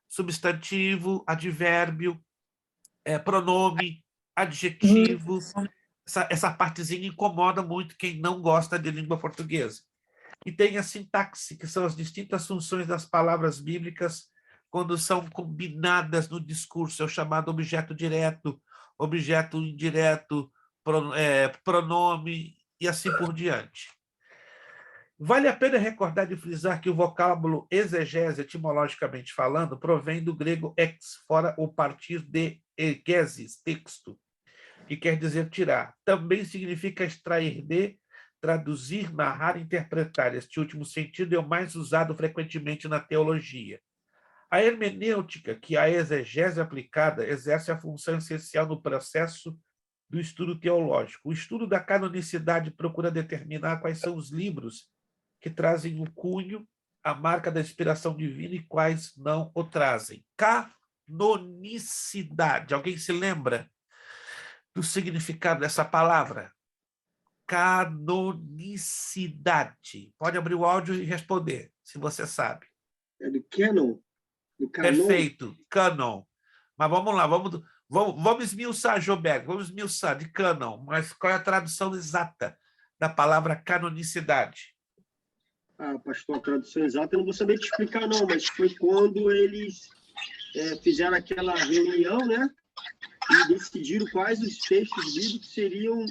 Substantivo, advérbio, pronome, adjetivo. Essa partezinha incomoda muito quem não gosta de língua portuguesa. E tem a sintaxe, que são as distintas funções das palavras bíblicas quando são combinadas no discurso. É o chamado objeto direto, objeto indireto, pronome e assim por diante. Vale a pena recordar e frisar que o vocábulo exegese, etimologicamente falando, provém do grego ex, fora ou partir de egesis, texto, que quer dizer tirar. Também significa extrair de, traduzir, narrar, interpretar. Este último sentido é o mais usado frequentemente na teologia. A hermenêutica, que a exegese aplicada, exerce a função essencial no processo do estudo teológico. O estudo da canonicidade procura determinar quais são os livros que trazem o cunho, a marca da inspiração divina e quais não o trazem. Canonicidade. Alguém se lembra do significado dessa palavra? Canonicidade. Pode abrir o áudio e responder, se você sabe. É do canon? Do canon? Perfeito, canon. Mas vamos lá, vamos esmiuçar, Joberg, vamos esmiuçar de canon. Mas qual é a tradução exata da palavra canonicidade? Pastor, a tradução exata eu não vou saber te explicar, não, mas foi quando eles fizeram aquela reunião, né? E decidiram quais os textos bíblicos seriam...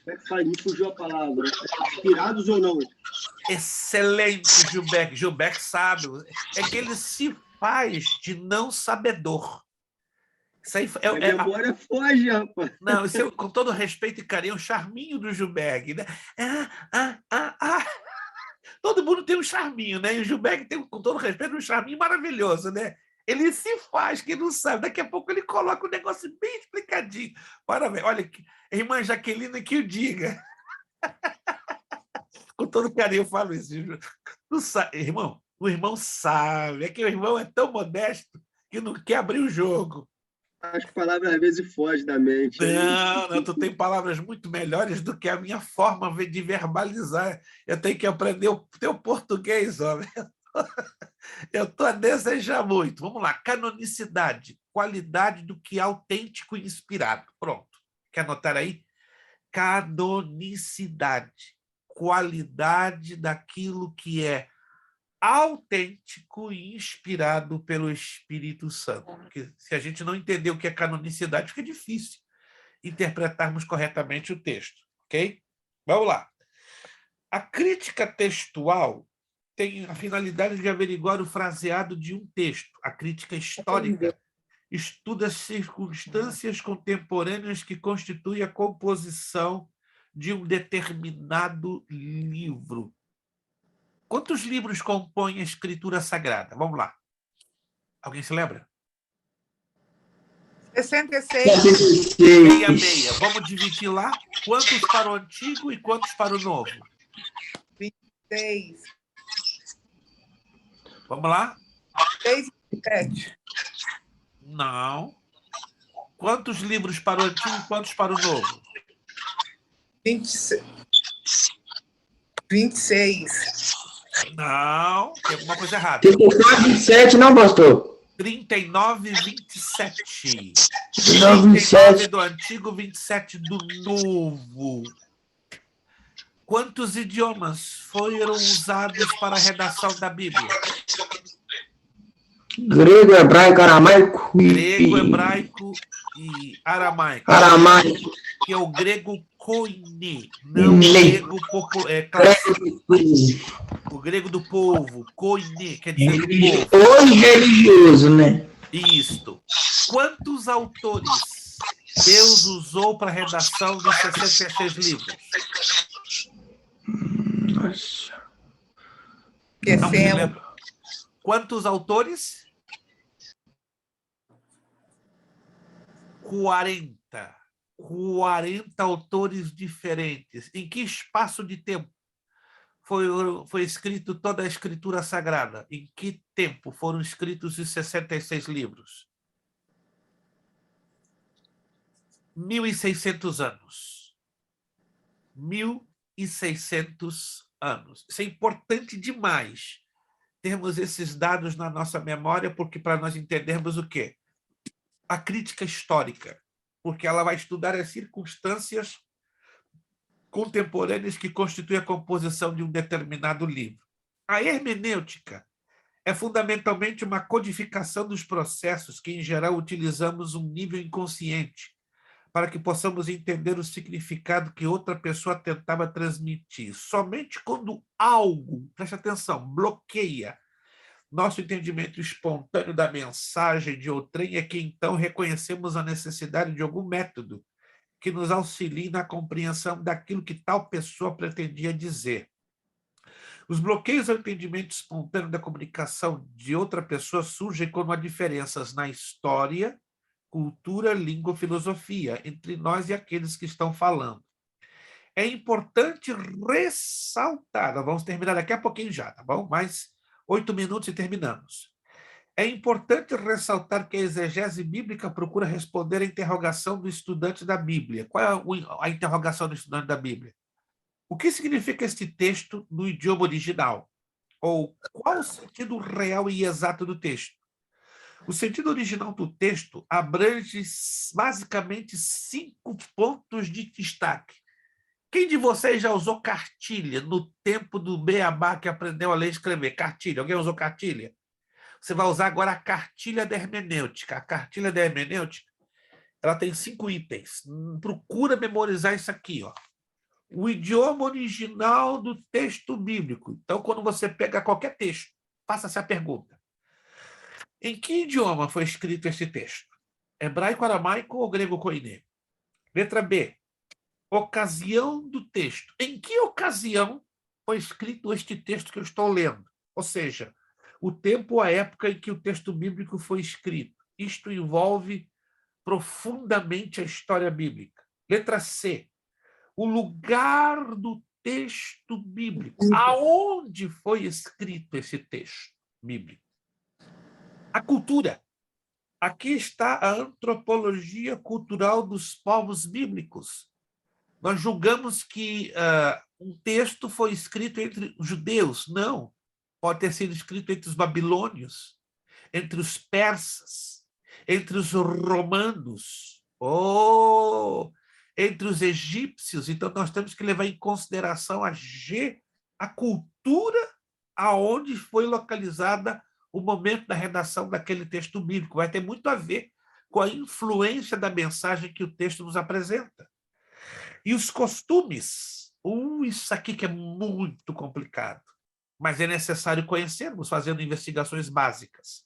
como é que faz? Me fugiu a palavra. Inspirados ou não? Excelente, Gilberto. Gilberto sabe. É que ele se faz de não sabedor. Isso aí a memória foge, rapaz. Não, isso com todo respeito e carinho, é um charminho do Gilberto, né? Todo mundo tem um charminho, né? E o Gilberto tem, com todo respeito, um charminho maravilhoso, né? Ele se faz, que não sabe. Daqui a pouco ele coloca um negócio bem explicadinho. Parabéns. Olha, a irmã Jaqueline que o diga. Com todo carinho eu falo isso. Não sabe, irmão, o irmão sabe. É que o irmão é tão modesto que não quer abrir o jogo. As palavras às vezes fogem da mente. Não, tu tem palavras muito melhores do que a minha forma de verbalizar. Eu tenho que aprender o teu português, homem. Eu estou a desejar muito. Vamos lá. Canonicidade, qualidade do que é autêntico e inspirado. Pronto. Quer anotar aí? Canonicidade, qualidade daquilo que é autêntico e inspirado pelo Espírito Santo. Porque se a gente não entender o que é canonicidade, fica difícil interpretarmos corretamente o texto. Ok? Vamos lá. A crítica textual tem a finalidade de averiguar o fraseado de um texto. A crítica histórica estuda as circunstâncias contemporâneas que constituem a composição de um determinado livro. Quantos livros compõem a Escritura Sagrada? Vamos lá. Alguém se lembra? 66. 66. Vamos dividir lá. Quantos para o Antigo e quantos para o Novo? 26. Vamos lá? 6 e 7. Não. Quantos livros para o Antigo e quantos para o Novo? 26. Não, tem alguma coisa errada. 39, 27, não, pastor? 39 e 27. 39, 27 do Antigo, 27 do Novo. Quantos idiomas foram usados para a redação da Bíblia? Grego, hebraico, aramaico. Grego, hebraico, e aramaico, Aramaico. que é o grego koine, não o grego clássico. O grego do povo, koine, quer dizer do povo. Hoje religioso, né? Isto. Quantos autores Deus usou para a redação dos 66 livros? Nossa. Não se lembra. Quantos autores? 40. 40 autores diferentes. Em que espaço de tempo foi escrito toda a Escritura Sagrada? Em que tempo foram escritos os 66 livros? 1.600 anos. 1.600 anos. Isso é importante demais, termos esses dados na nossa memória, porque para nós entendermos o quê? A crítica histórica, porque ela vai estudar as circunstâncias contemporâneas que constituem a composição de um determinado livro. A hermenêutica é fundamentalmente uma codificação dos processos que, em geral, utilizamos um nível inconsciente para que possamos entender o significado que outra pessoa tentava transmitir. Somente quando algo, preste atenção, bloqueia nosso entendimento espontâneo da mensagem de outrem é que então reconhecemos a necessidade de algum método que nos auxilie na compreensão daquilo que tal pessoa pretendia dizer. Os bloqueios ao entendimento espontâneo da comunicação de outra pessoa surgem quando há diferenças na história, cultura, língua, filosofia, entre nós e aqueles que estão falando. É importante ressaltar, nós vamos terminar daqui a pouquinho já, tá bom? Mais 8 minutos e terminamos. É importante ressaltar que a exegese bíblica procura responder à interrogação do estudante da Bíblia. Qual é a interrogação do estudante da Bíblia? O que significa este texto no idioma original? Ou qual o sentido real e exato do texto? O sentido original do texto abrange basicamente 5 pontos de destaque. Quem de vocês já usou cartilha no tempo do beabá que aprendeu a ler e escrever? Cartilha. Alguém usou cartilha? Você vai usar agora a cartilha da hermenêutica. A cartilha da hermenêutica, ela tem 5 itens. Procura memorizar isso aqui, ó. O idioma original do texto bíblico. Então, quando você pega qualquer texto, faça-se a pergunta. Em que idioma foi escrito esse texto? Hebraico, aramaico ou grego koiné? Letra B. Ocasião do texto. Em que ocasião foi escrito este texto que eu estou lendo? Ou seja, o tempo ou a época em que o texto bíblico foi escrito. Isto envolve profundamente a história bíblica. Letra C. O lugar do texto bíblico. Aonde foi escrito esse texto bíblico? A cultura. Aqui está a antropologia cultural dos povos bíblicos. Nós julgamos que um texto foi escrito entre os judeus. Não. Pode ter sido escrito entre os babilônios, entre os persas, entre os romanos, entre os egípcios. Então, nós temos que levar em consideração a cultura aonde foi localizada o momento da redação daquele texto bíblico. Vai ter muito a ver com a influência da mensagem que o texto nos apresenta. E os costumes. Isso aqui que é muito complicado, mas é necessário conhecermos, fazendo investigações básicas.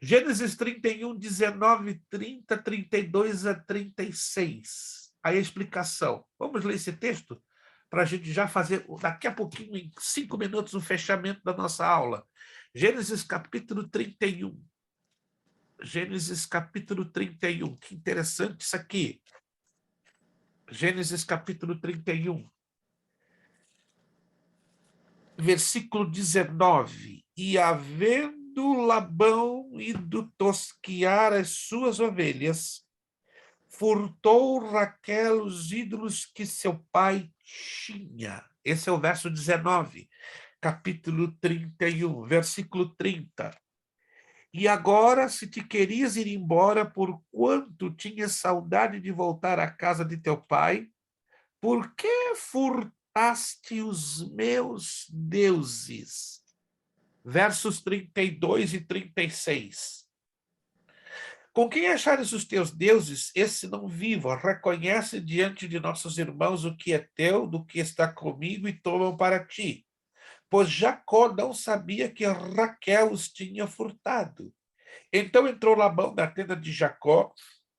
Gênesis 31, 19, 30, 32 a 36. Aí a explicação. Vamos ler esse texto para a gente já fazer, daqui a pouquinho, em 5 minutos, o fechamento da nossa aula. Gênesis capítulo 31. Gênesis capítulo 31. Que interessante isso aqui. Gênesis capítulo 31. Versículo 19. E havendo Labão ido tosquiar as suas ovelhas, furtou Raquel os ídolos que seu pai tinha. Esse é o verso 19, capítulo 31, versículo 30. E agora, se te querias ir embora, porquanto tinhas saudade de voltar à casa de teu pai, por que furtaste os meus deuses? Versos 32 e 36. Com quem achares os teus deuses, esse não viva. Reconhece diante de nossos irmãos o que é teu, do que está comigo, e tomam para ti. Pois Jacó não sabia que Raquel os tinha furtado. Então entrou Labão na tenda de Jacó,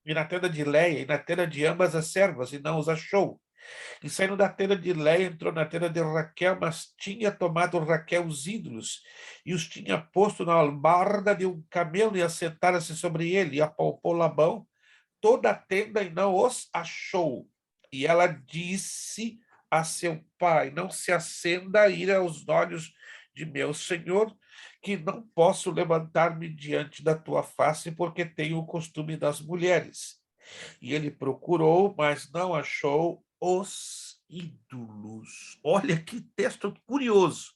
e na tenda de Leia, e na tenda de ambas as servas, e não os achou. E saindo da tenda de Leia, entrou na tenda de Raquel, mas tinha tomado Raquel os ídolos, e os tinha posto na albarda de um camelo, e assentara-se sobre ele, e apalpou Labão toda a tenda, e não os achou. E ela disse a seu pai: não se acenda a ira aos olhos de meu senhor, que não posso levantar-me diante da tua face, porque tenho o costume das mulheres. E ele procurou, mas não achou os ídolos. Olha que texto curioso.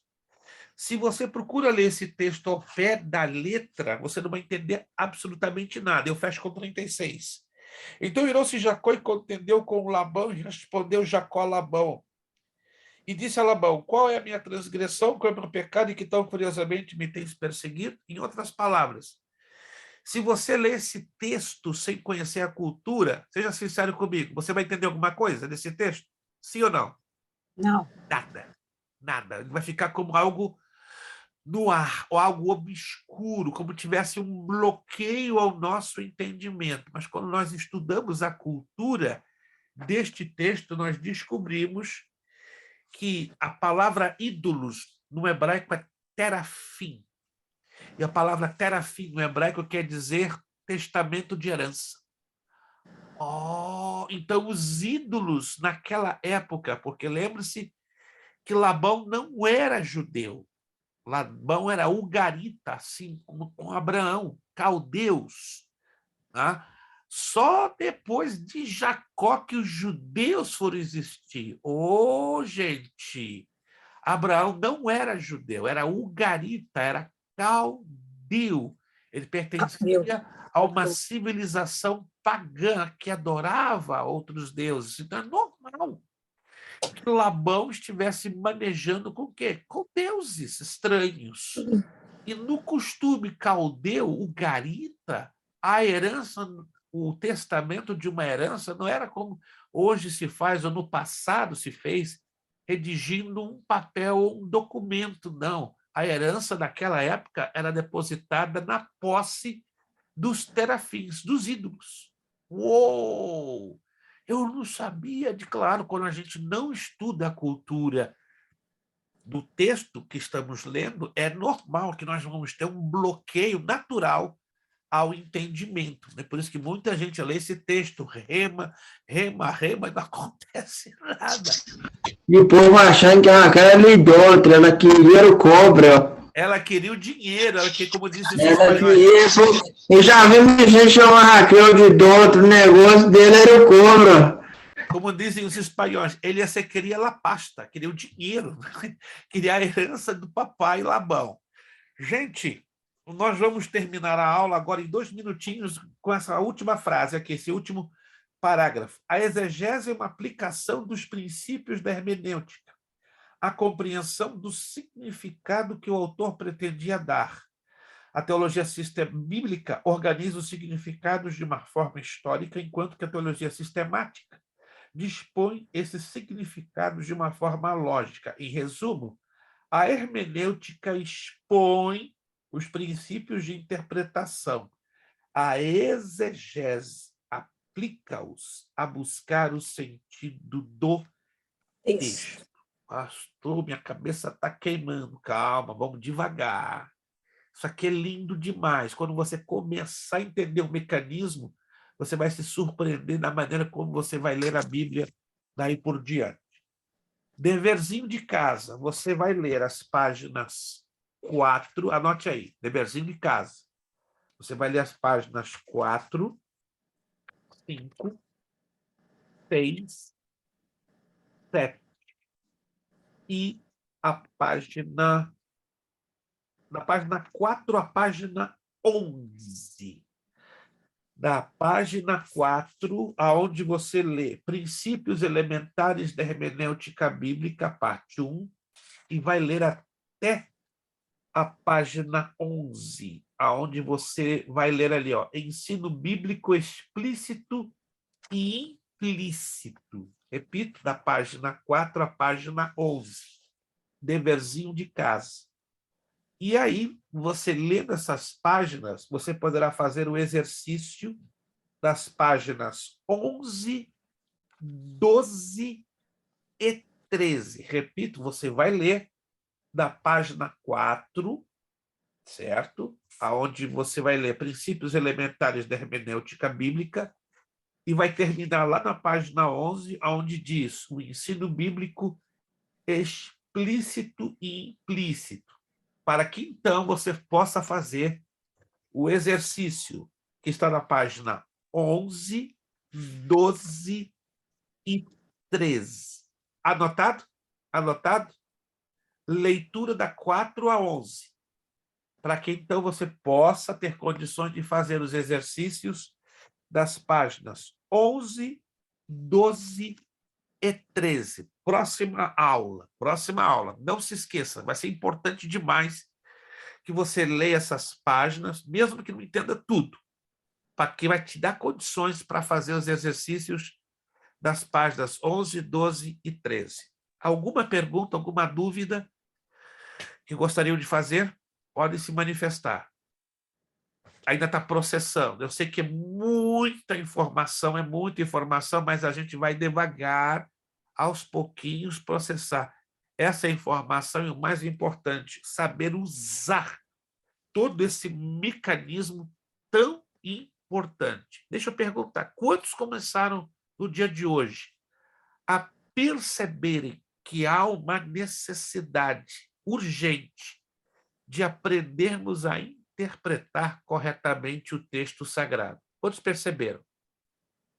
Se você procura ler esse texto ao pé da letra, você não vai entender absolutamente nada. Eu fecho com 36. Então irou-se Jacó e contendeu com Labão, e respondeu Jacó a Labão. E disse a Labão: qual é a minha transgressão, qual é o meu pecado, e que tão curiosamente me tens perseguido? Em outras palavras, se você ler esse texto sem conhecer a cultura, seja sincero comigo, você vai entender alguma coisa desse texto? Sim ou não? Não. Nada. Nada. Ele vai ficar como algo no ar, ou algo obscuro, como tivesse um bloqueio ao nosso entendimento. Mas quando nós estudamos a cultura deste texto, nós descobrimos que a palavra ídolos no hebraico é terafim. E a palavra terafim no hebraico quer dizer testamento de herança. Então os ídolos naquela época, porque lembre-se que Labão não era judeu. Labão era ugarita, assim como com Abraão, caldeus. Tá? Só depois de Jacó que os judeus foram existir. Gente! Abraão não era judeu, era ugarita, era caldeu. Ele pertencia a uma civilização pagã que adorava outros deuses. Então é normal que Labão estivesse manejando com o quê? Com deuses estranhos. E no costume caldeu, ugarita, a herança, o testamento de uma herança não era como hoje se faz, ou no passado se fez, redigindo um papel ou um documento, não. A herança daquela época era depositada na posse dos terafins, dos ídolos. Uou! Eu não sabia claro, quando a gente não estuda a cultura do texto que estamos lendo, é normal que nós vamos ter um bloqueio natural ao entendimento. É por isso que muita gente lê esse texto, rema, e não acontece nada. E o povo achando que a Raquel era idólatra, ela queria o cobra. Ela queria o dinheiro, ela queria, como disse... Eu já vi muita gente chamar a Raquel de idólatra, o negócio dele era o cobra. Como dizem os espanhóis, ele queria la pasta, queria o dinheiro, queria a herança do papai Labão. Gente, nós vamos terminar a aula agora em 2 minutinhos com essa última frase aqui, esse último parágrafo. A exegese é uma aplicação dos princípios da hermenêutica, a compreensão do significado que o autor pretendia dar. A teologia bíblica organiza os significados de uma forma histórica, enquanto que a teologia sistemática dispõe esses significados de uma forma lógica. Em resumo, a hermenêutica expõe os princípios de interpretação. A exegese aplica-os a buscar o sentido do texto. Pastor, minha cabeça está queimando. Calma, vamos devagar. Isso aqui é lindo demais. Quando você começar a entender o mecanismo, você vai se surpreender da maneira como você vai ler a Bíblia daí por diante. Deverzinho de casa, você vai ler as páginas 4, anote aí, deverzinho de casa. Você vai ler as páginas 4, 5, 6, 7 e a página... Da página 4 à página 11. Da página 4, aonde você lê Princípios Elementares da Hermenêutica Bíblica, parte 1, e vai ler até a página 11, aonde você vai ler ali, ó, ensino bíblico explícito e implícito. Repito, da página 4 à página 11. Deverzinho de casa. E aí, você lendo essas páginas, você poderá fazer o exercício das páginas 11, 12 e 13. Repito, você vai ler da página 4, certo? Aonde você vai ler princípios elementares da hermenêutica bíblica e vai terminar lá na página 11, onde diz o ensino bíblico explícito e implícito, para que então você possa fazer o exercício que está na página 11, 12 e 13. Anotado? Anotado? Leitura da 4 a 11, para que então você possa ter condições de fazer os exercícios das páginas 11, 12 e 13. Próxima aula. Não se esqueça, vai ser importante demais que você leia essas páginas, mesmo que não entenda tudo, porque vai te dar condições para fazer os exercícios das páginas 11, 12 e 13. Alguma pergunta, alguma dúvida que gostariam de fazer? Podem se manifestar. Ainda está processando. Eu sei que é muita informação, mas a gente vai devagar, aos pouquinhos, processar essa informação e, o mais importante, saber usar todo esse mecanismo tão importante. Deixa eu perguntar, quantos começaram no dia de hoje a perceberem que há uma necessidade urgente de aprendermos a interpretar corretamente o texto sagrado? Quantos perceberam?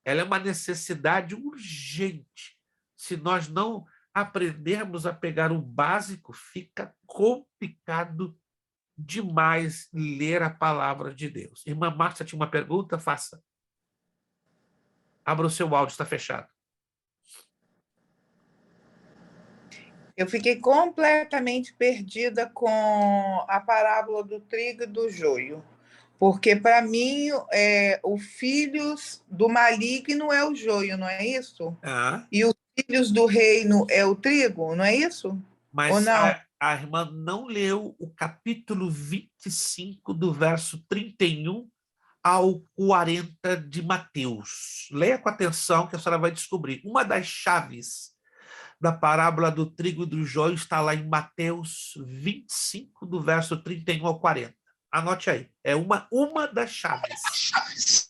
Ela é uma necessidade urgente. Se nós não aprendermos a pegar o básico, fica complicado demais ler a palavra de Deus. Irmã Márcia tinha uma pergunta? Faça. Abra o seu áudio, está fechado. Eu fiquei completamente perdida com a parábola do trigo e do joio, porque, para mim, os filhos do maligno é o joio, não é isso? E os filhos do reino é o trigo, não é isso? Mas ou não? A irmã não leu o capítulo 25, do verso 31 ao 40 de Mateus. Leia com atenção que a senhora vai descobrir. Uma das chaves da parábola do trigo e do joio está lá em Mateus 25, do verso 31 ao 40. Anote aí. É uma das chaves.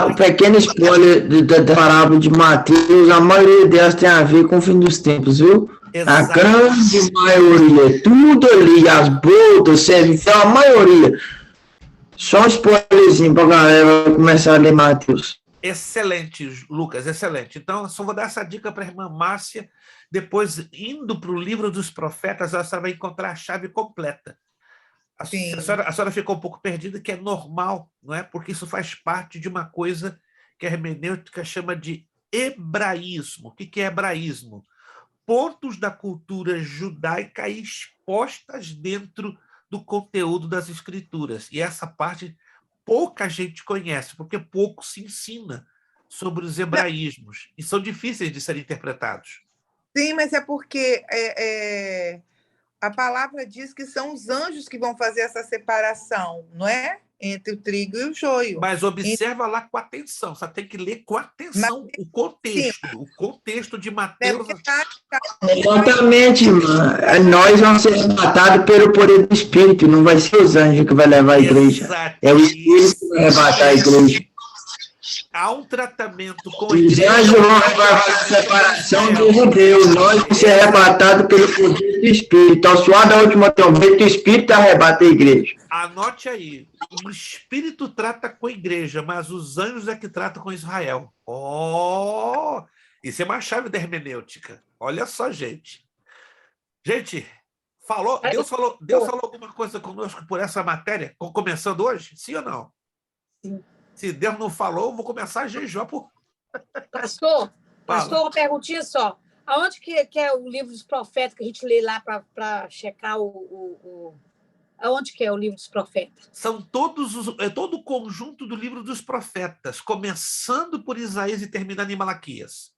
O pequeno spoiler da parábola de Mateus, a maioria delas tem a ver com o fim dos tempos, viu? Exato. A grande maioria, tudo ali, as bodas, serviço, a maioria. Só um spoilerzinho para a galera começar a ler Mateus. Excelente, Lucas, excelente. Então, eu só vou dar essa dica para a irmã Márcia. Depois, indo para o livro dos profetas, a senhora vai encontrar a chave completa. A senhora ficou um pouco perdida, que é normal, não é? Porque isso faz parte de uma coisa que a hermenêutica chama de hebraísmo. O que é hebraísmo? Pontos da cultura judaica expostas dentro do conteúdo das escrituras. E essa parte pouca gente conhece, porque pouco se ensina sobre os hebraísmos. E são difíceis de serem interpretados. Sim, mas é porque a palavra diz que são os anjos que vão fazer essa separação, não é? Entre o trigo e o joio. Mas observa lá com atenção, você tem que ler com atenção o contexto de Mateus. Exatamente, irmã. Nós vamos ser arrebatados pelo poder do Espírito, não vai ser os anjos que vai levar a igreja. É o Espírito que vai arrebatar a igreja. Há um tratamento com a igreja. Os anjos vão fazer a separação de judeu. Nós vamos ser arrebatados pelo poder do Espírito. Ao suar da última trombeta, o Espírito arrebata a igreja. Anote aí. O Espírito trata com a igreja, mas os anjos é que tratam com Israel. Isso é uma chave da hermenêutica. Olha só, gente. Gente, Deus falou alguma coisa conosco por essa matéria, começando hoje? Sim ou não? Sim. Se Deus não falou, eu vou começar a jejuar por... Pastor, uma perguntinha só. Aonde que é o livro dos profetas que a gente lê lá para checar Aonde que é o livro dos profetas? São todo o conjunto do livro dos profetas, começando por Isaías e terminando em Malaquias.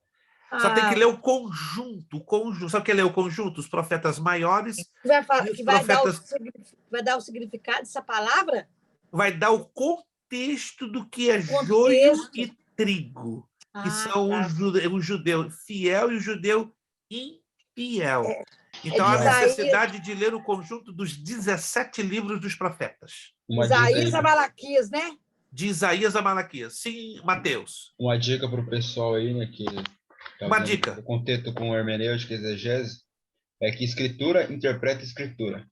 Só tem que ler o conjunto. Só que ler o conjunto, os profetas maiores. Que vai dar o significado dessa palavra? Vai dar o contexto do que é joio e trigo, que são o judeu fiel e o judeu infiel. Então, há necessidade de ler o conjunto dos 17 livros dos profetas. Isaías a Malaquias, né? De Isaías a Malaquias. Sim, Mateus. Uma dica para o pessoal aí, né, que uma dica. O contexto com hermenêutica e exegese é que escritura interpreta escritura.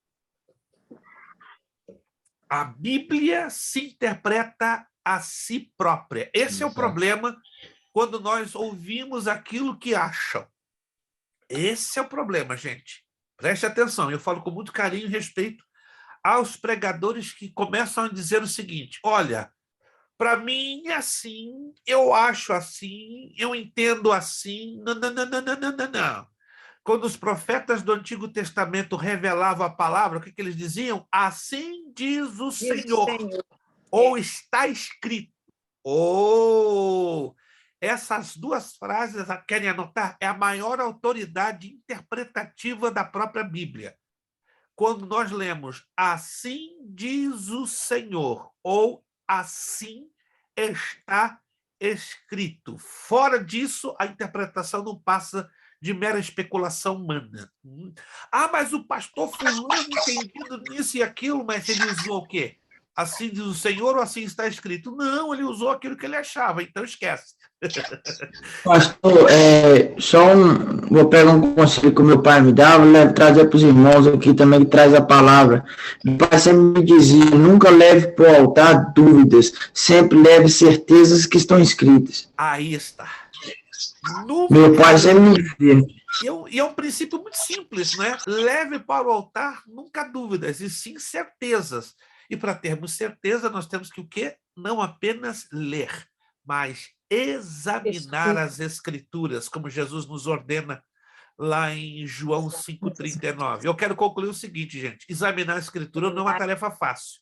A Bíblia se interpreta a si própria. Esse é o problema quando nós ouvimos aquilo que acham. Esse é o problema, gente. Preste atenção, eu falo com muito carinho e respeito aos pregadores que começam a dizer o seguinte: olha, para mim é assim, eu acho assim, eu entendo assim. Não, não, não, não, não, não, não. Quando os profetas do Antigo Testamento revelavam a palavra, o que eles diziam? Assim diz o Senhor. Ou está escrito. Ou essas duas frases, querem anotar? É a maior autoridade interpretativa da própria Bíblia. Quando nós lemos assim diz o Senhor, ou assim está escrito. Fora disso, a interpretação não passa de mera especulação humana. Mas o pastor fulano entendido nisso e aquilo, mas ele usou o quê? Assim diz o Senhor ou assim está escrito? Não, ele usou aquilo que ele achava, então esquece. Pastor, vou pegar um conselho que o meu pai me dá, vou trazer para os irmãos aqui também que traz a palavra. Meu pai sempre me dizia: nunca leve para o altar dúvidas, sempre leve certezas que estão escritas. Aí está. Meu pai sempre me dizia. E é um princípio muito simples, né? Leve para o altar nunca dúvidas, e sim certezas. E para termos certeza, nós temos que o quê? Não apenas ler, mas examinar as Escrituras, como Jesus nos ordena lá em João 5,39. Eu quero concluir o seguinte, gente: examinar a Escritura não é uma tarefa fácil.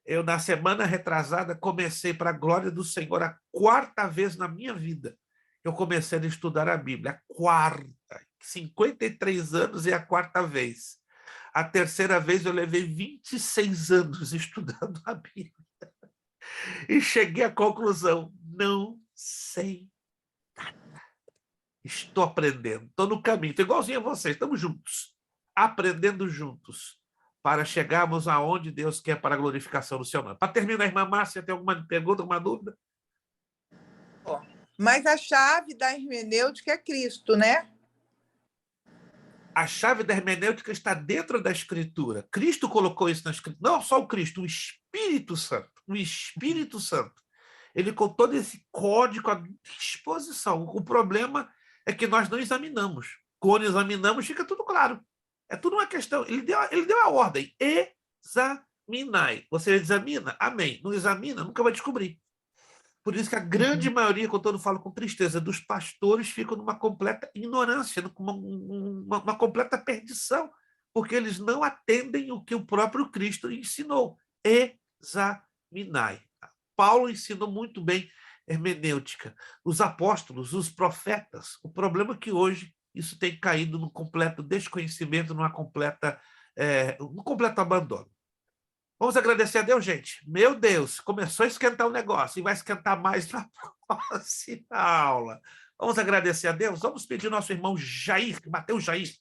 Eu, na semana retrasada, comecei, para a glória do Senhor, a 4ª vez na minha vida, eu comecei a estudar a Bíblia. A 4ª. 53 anos e a 4ª vez. A 3ª vez eu levei 26 anos estudando a Bíblia. E cheguei à conclusão: não sei nada. Estou aprendendo, estou no caminho, estou igualzinho a vocês, estamos juntos, aprendendo juntos, para chegarmos aonde Deus quer para a glorificação do seu nome. Para terminar, irmã Márcia, tem alguma pergunta, alguma dúvida? Mas a chave da hermenêutica é Cristo, né? A chave da hermenêutica está dentro da Escritura. Cristo colocou isso na Escritura. Não só o Cristo, o Espírito Santo. O Espírito Santo. Ele com todo esse código à disposição. O problema é que nós não examinamos. Quando examinamos, fica tudo claro. É tudo uma questão. Ele deu a ordem. Examinai. Você examina? Amém. Não examina? Nunca vai descobrir. Por isso que a grande maioria, quando eu falo com tristeza, dos pastores ficam numa completa ignorância, uma completa perdição, porque eles não atendem o que o próprio Cristo ensinou. Examinai. Paulo ensinou muito bem hermenêutica. Os apóstolos, os profetas. O problema é que hoje isso tem caído num completo desconhecimento, num completo abandono. Vamos agradecer a Deus, gente. Meu Deus, começou a esquentar o negócio e vai esquentar mais na próxima aula. Vamos agradecer a Deus. Vamos pedir ao nosso irmão Jair, Mateus Jair,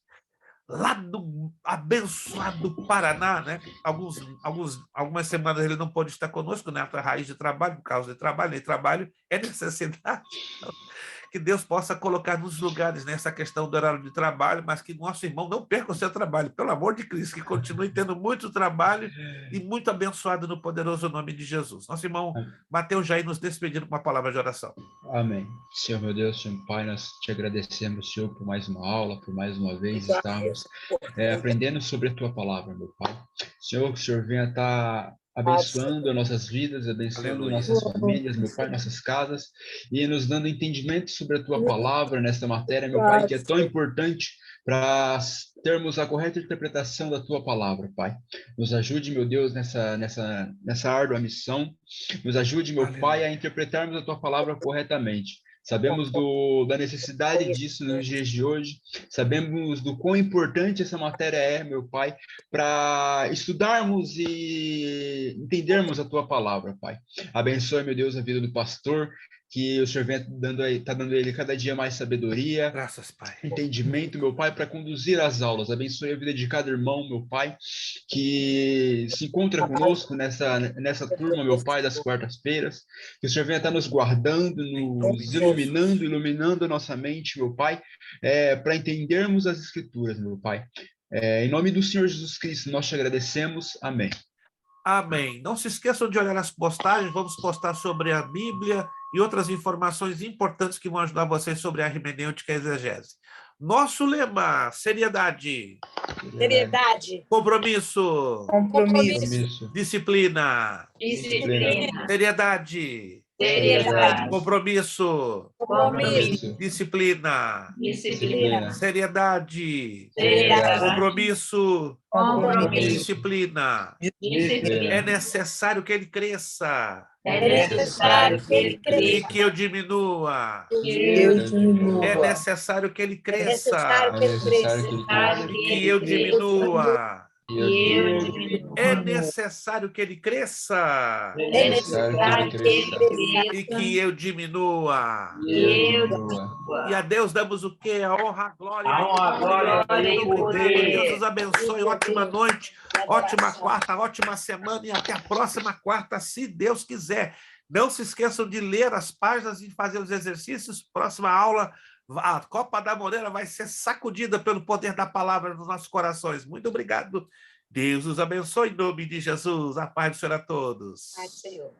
lá do abençoado Paraná, né? Algumas semanas ele não pôde estar conosco, né? A raiz de trabalho, por causa de trabalho, e trabalho é necessidade. Que Deus possa colocar nos lugares nessa questão do horário de trabalho, mas que nosso irmão não perca o seu trabalho, pelo amor de Cristo, que continue tendo muito trabalho e muito abençoado no poderoso nome de Jesus. Nosso irmão Mateus Jair nos despedindo com uma palavra de oração. Amém. Senhor, meu Deus, Senhor Pai, nós te agradecemos, Senhor, por mais uma aula, por mais uma vez estarmos aprendendo sobre a tua palavra, meu Pai. Senhor, que o Senhor venha estar abençoando as nossas vidas, abençoando nossas famílias, meu Pai, nossas casas, e nos dando entendimento sobre a tua palavra nesta matéria, meu Pai, que é tão importante para termos a correta interpretação da tua palavra, Pai. Nos ajude, meu Deus, nessa árdua missão. Nos ajude, meu Pai, a interpretarmos a tua palavra corretamente. Sabemos da necessidade disso nos dias de hoje. Sabemos do quão importante essa matéria é, meu Pai, para estudarmos e entendermos a tua palavra, Pai. Abençoe, meu Deus, a vida do pastor, que o Senhor está dando a ele cada dia mais sabedoria, graças, Pai, entendimento, meu Pai, para conduzir as aulas. Abençoe a vida de cada irmão, meu Pai, que se encontra conosco nessa turma, meu Pai, das quartas-feiras. Que o Senhor venha estar nos guardando, nos iluminando a nossa mente, meu Pai, para entendermos as Escrituras, meu Pai. Em nome do Senhor Jesus Cristo, nós te agradecemos. Amém. Amém. Não se esqueçam de olhar as postagens, vamos postar sobre a Bíblia e outras informações importantes que vão ajudar vocês sobre a hermenêutica e a exegese. Nosso lema: seriedade. Seriedade. Compromisso. Compromisso. Disciplina. Disciplina. Seriedade. Seriedade. Compromisso. Compromisso. Disciplina. Disciplina. Seriedade. Seriedade. Compromisso. Compromisso. Disciplina. Disciplina. É necessário que ele cresça. É necessário que ele E cresça. que eu diminua. É necessário que ele cresça. E que eu diminua. É necessário que ele cresça. É necessário que ele cresça. E que eu diminua. E a Deus damos o quê? A honra, a glória, e o poder. Deus os abençoe. Ótima noite, ótima quarta, ótima semana e até a próxima quarta, se Deus quiser. Não se esqueçam de ler as páginas e fazer os exercícios. Próxima aula, a Copa da Moreira vai ser sacudida pelo poder da palavra nos nossos corações. Muito obrigado. Deus os abençoe em nome de Jesus. A paz do Senhor a todos. Ai, Senhor.